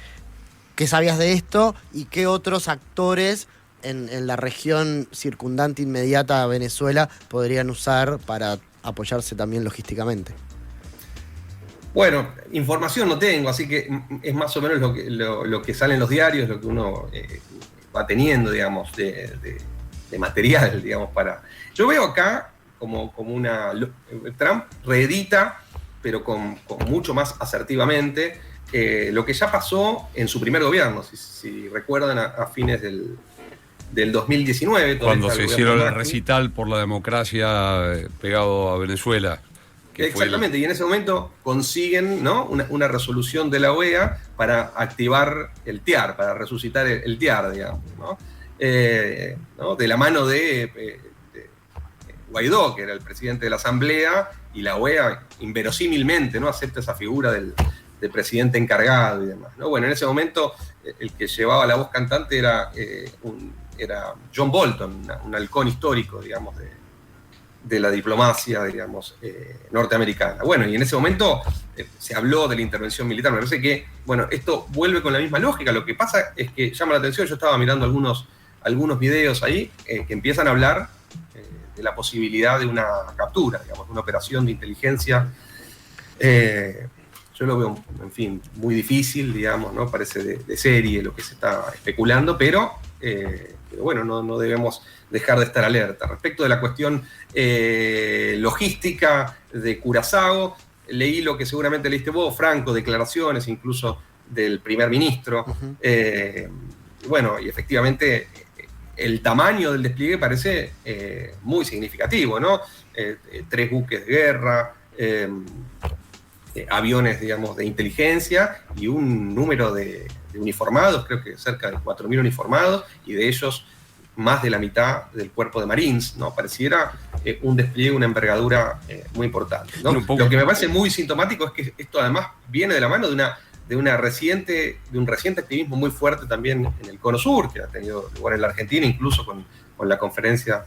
sabías de esto y qué otros actores en la región circundante inmediata a Venezuela podrían usar para apoyarse también logísticamente. Bueno, información no tengo, así que es más o menos lo que sale en los diarios, lo que uno va teniendo, digamos, de material, digamos, para... Yo veo acá como una... Trump reedita, pero con mucho más asertivamente, lo que ya pasó en su primer gobierno, si recuerdan, a fines del 2019. Cuando se hicieron el recital por la democracia pegado a Venezuela. Exactamente, y en ese momento consiguen, ¿no?, una resolución de la OEA para activar el TIAR, para resucitar el TIAR, digamos, ¿no? ¿No? De la mano de Guaidó, que era el presidente de la Asamblea, y la OEA inverosímilmente, ¿no?, acepta esa figura del presidente encargado y demás, ¿no? Bueno, en ese momento el que llevaba la voz cantante era John Bolton, un halcón histórico, digamos, de la diplomacia, digamos, norteamericana. Bueno, y en ese momento se habló de la intervención militar. Me parece que, bueno, esto vuelve con la misma lógica. Lo que pasa es que llama la atención, yo estaba mirando algunos videos ahí que empiezan a hablar de la posibilidad de una captura, digamos, de una operación de inteligencia. Yo lo veo, en fin, muy difícil, digamos, ¿no? Parece de serie lo que se está especulando, pero bueno, no debemos dejar de estar alerta. Respecto de la cuestión logística de Curazao, leí lo que seguramente leíste vos, Franco, declaraciones incluso del primer ministro. Bueno, y efectivamente el tamaño del despliegue parece muy significativo, ¿no? 3 buques de guerra, aviones, digamos, de inteligencia y un número de uniformados, creo que cerca de 4.000 uniformados, y de ellos más de la mitad del cuerpo de Marines, ¿no? Pareciera un despliegue, una envergadura muy importante, ¿no? Lo que me parece muy sintomático es que esto además viene de la mano de un reciente activismo muy fuerte también en el Cono Sur, que ha tenido lugar en la Argentina, incluso con la conferencia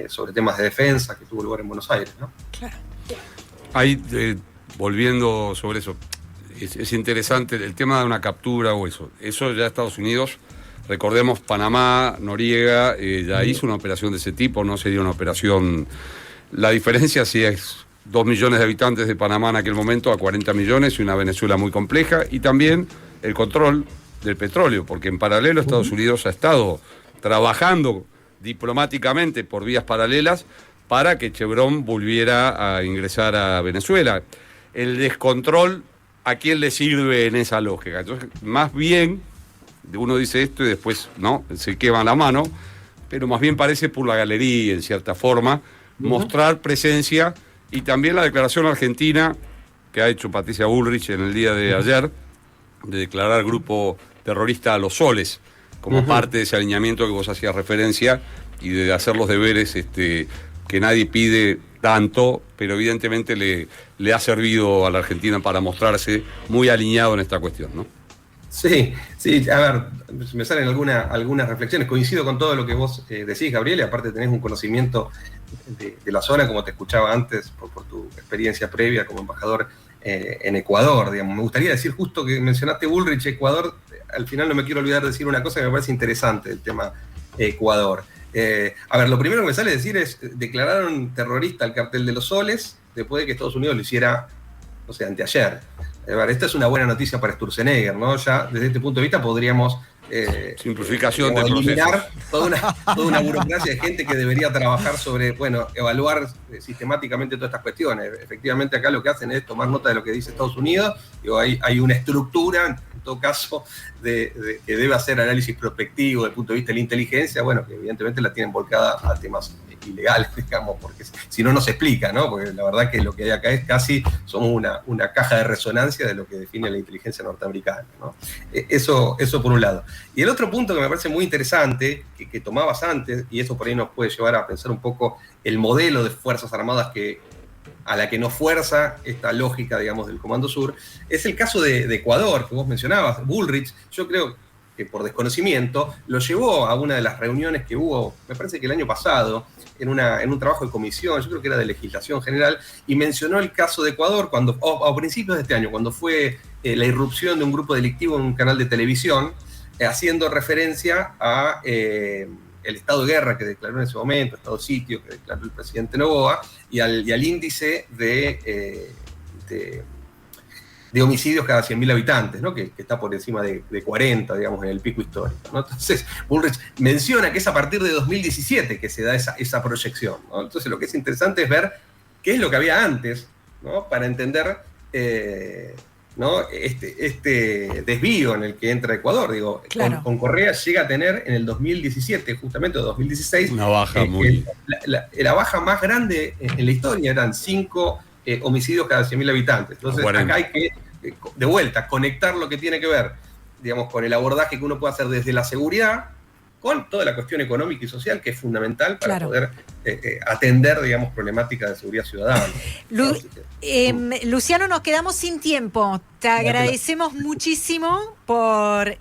sobre temas de defensa que tuvo lugar en Buenos Aires, ¿no? Claro. Ahí, volviendo sobre eso, es interesante el tema de una captura o eso. Eso ya Estados Unidos, recordemos, Panamá, Noriega, ya hizo una operación de ese tipo, no sería una operación... La diferencia si es 2 millones de habitantes de Panamá en aquel momento a 40 millones y una Venezuela muy compleja, y también el control del petróleo, porque en paralelo Estados Unidos ha estado trabajando diplomáticamente por vías paralelas para que Chevron volviera a ingresar a Venezuela. El descontrol, ¿a quién le sirve en esa lógica? Entonces, más bien, uno dice esto y después no se quema la mano, pero más bien parece por la galería, en cierta forma, mostrar presencia. Y también la declaración argentina que ha hecho Patricia Bullrich en el día de ayer, de declarar grupo terrorista a los Soles, como parte de ese alineamiento que vos hacías referencia, y de hacer los deberes que nadie pide tanto, pero evidentemente le ha servido a la Argentina para mostrarse muy alineado en esta cuestión, ¿no? Sí, a ver, me salen algunas reflexiones. Coincido con todo lo que vos decís, Gabriel, y aparte tenés un conocimiento de la zona, como te escuchaba antes, por tu experiencia previa como embajador en Ecuador, digamos. Me gustaría decir, justo que mencionaste Bullrich, Ecuador, al final no me quiero olvidar de decir una cosa que me parece interesante del tema Ecuador. A ver, lo primero que me sale decir es, declararon terrorista al cartel de los Soles después de que Estados Unidos lo hiciera, no sé, anteayer. A ver, esta es una buena noticia para Sturzenegger, ¿no? Ya desde este punto de vista podríamos simplificación de eliminar toda una burocracia de gente que debería trabajar sobre, bueno, evaluar sistemáticamente todas estas cuestiones. Efectivamente acá lo que hacen es tomar nota de lo que dice Estados Unidos. Digo, hay una estructura, en todo caso, que debe hacer análisis prospectivo desde el punto de vista de la inteligencia, bueno, que evidentemente la tienen volcada a temas ilegales, digamos, porque si no, no se explica, ¿no? Porque la verdad que lo que hay acá es casi, somos una caja de resonancia de lo que define la inteligencia norteamericana, ¿no? Eso por un lado. Y el otro punto que me parece muy interesante, que tomabas antes, y eso por ahí nos puede llevar a pensar un poco el modelo de Fuerzas Armadas a la que nos fuerza esta lógica, digamos, del Comando Sur, es el caso de Ecuador, que vos mencionabas. Bullrich, yo creo que por desconocimiento, lo llevó a una de las reuniones que hubo, me parece que el año pasado, en un trabajo de comisión, yo creo que era de legislación general, y mencionó el caso de Ecuador a principios de este año, cuando fue la irrupción de un grupo delictivo en un canal de televisión, haciendo referencia a el estado de guerra que declaró en ese momento, estado de sitio que declaró el presidente Noboa, y al índice de homicidios cada 100.000 habitantes, ¿no? Que está por encima de 40, digamos, en el pico histórico, ¿no? Entonces, Bullrich menciona que es a partir de 2017 que se da esa proyección, ¿no? Entonces, lo que es interesante es ver qué es lo que había antes, ¿no? Para entender ¿no? Este desvío en el que entra Ecuador. Digo, claro. con Correa llega a tener en el 2017, justamente, o 2016, una baja muy... la baja más grande en la historia. Eran 5 homicidios cada 100.000 habitantes. Entonces, 40. acá hay que, de vuelta, conectar lo que tiene que ver, digamos, con el abordaje que uno puede hacer desde la seguridad, con toda la cuestión económica y social, que es fundamental para poder atender, digamos, problemáticas de seguridad ciudadana. Luciano, nos quedamos sin tiempo. Te agradecemos muchísimo por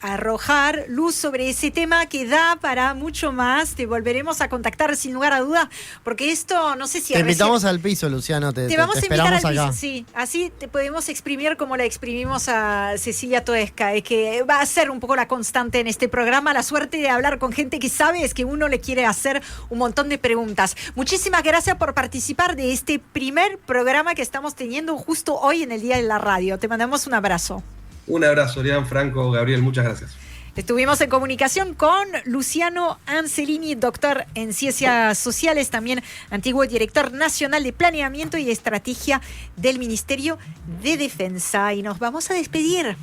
arrojar luz sobre ese tema que da para mucho más. Te volveremos a contactar sin lugar a dudas, porque esto no sé si... Te invitamos al piso, Luciano. Te vamos a invitar al acá. piso, sí. Así te podemos exprimir como la exprimimos a Cecilia Toesca, que va a ser un poco la constante en este programa. La suerte de hablar con gente que sabe es que uno le quiere hacer un montón de preguntas. Muchísimas gracias por participar de este primer programa que estamos teniendo justo hoy en el Día de la Radio. Te mandamos un abrazo. Un abrazo, Leán, Franco, Gabriel, muchas gracias. Estuvimos en comunicación con Luciano Ancelini, doctor en Ciencias Sociales, también antiguo director nacional de Planeamiento y Estrategia del Ministerio de Defensa. Y nos vamos a despedir.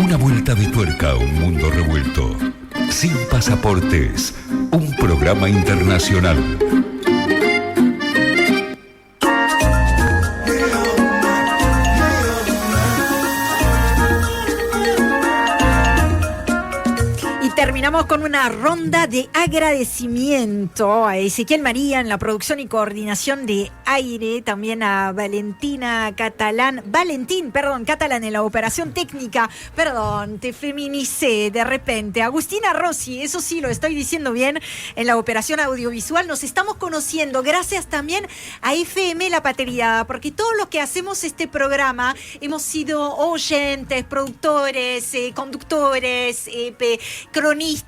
Una vuelta de tuerca a un mundo revuelto. Sin pasaportes, un programa internacional. Terminamos con una ronda de agradecimiento a Ezequiel María en la producción y coordinación de aire, también a Valentín Catalán en la operación técnica, te feminicé de repente, Agustina Rossi, eso sí, lo estoy diciendo bien, en la operación audiovisual. Nos estamos conociendo gracias también a FM La Patriada, porque todo lo que hacemos este programa, hemos sido oyentes, productores, conductores, cronistas,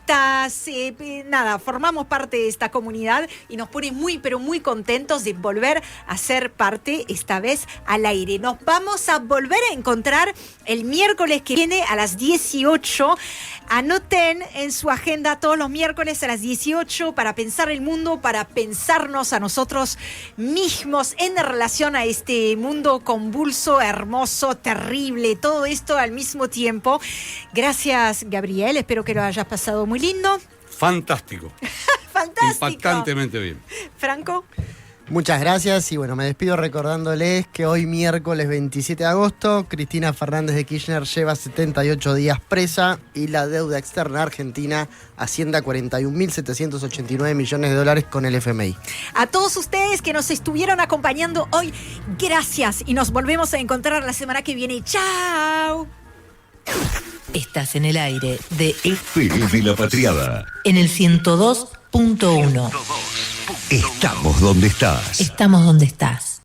formamos parte de esta comunidad y nos pone muy, pero muy contentos de volver a ser parte, esta vez al aire. Nos vamos a volver a encontrar el miércoles que viene a las 18. Anoten en su agenda todos los miércoles a las 18 para pensar el mundo, para pensarnos a nosotros mismos en relación a este mundo convulso, hermoso, terrible, todo esto al mismo tiempo. Gracias, Gabriel, espero que lo hayas pasado muy lindo. Fantástico. Fantástico. Impactantemente bien. Franco. Muchas gracias y bueno, me despido recordándoles que hoy miércoles 27 de agosto Cristina Fernández de Kirchner lleva 78 días presa y la deuda externa argentina asciende a 41.789 millones de dólares con el FMI. A todos ustedes que nos estuvieron acompañando hoy, gracias y nos volvemos a encontrar la semana que viene. ¡Chao! Estás en el aire de FM La Patriada. En el 102.1. Estamos donde estás. Estamos donde estás.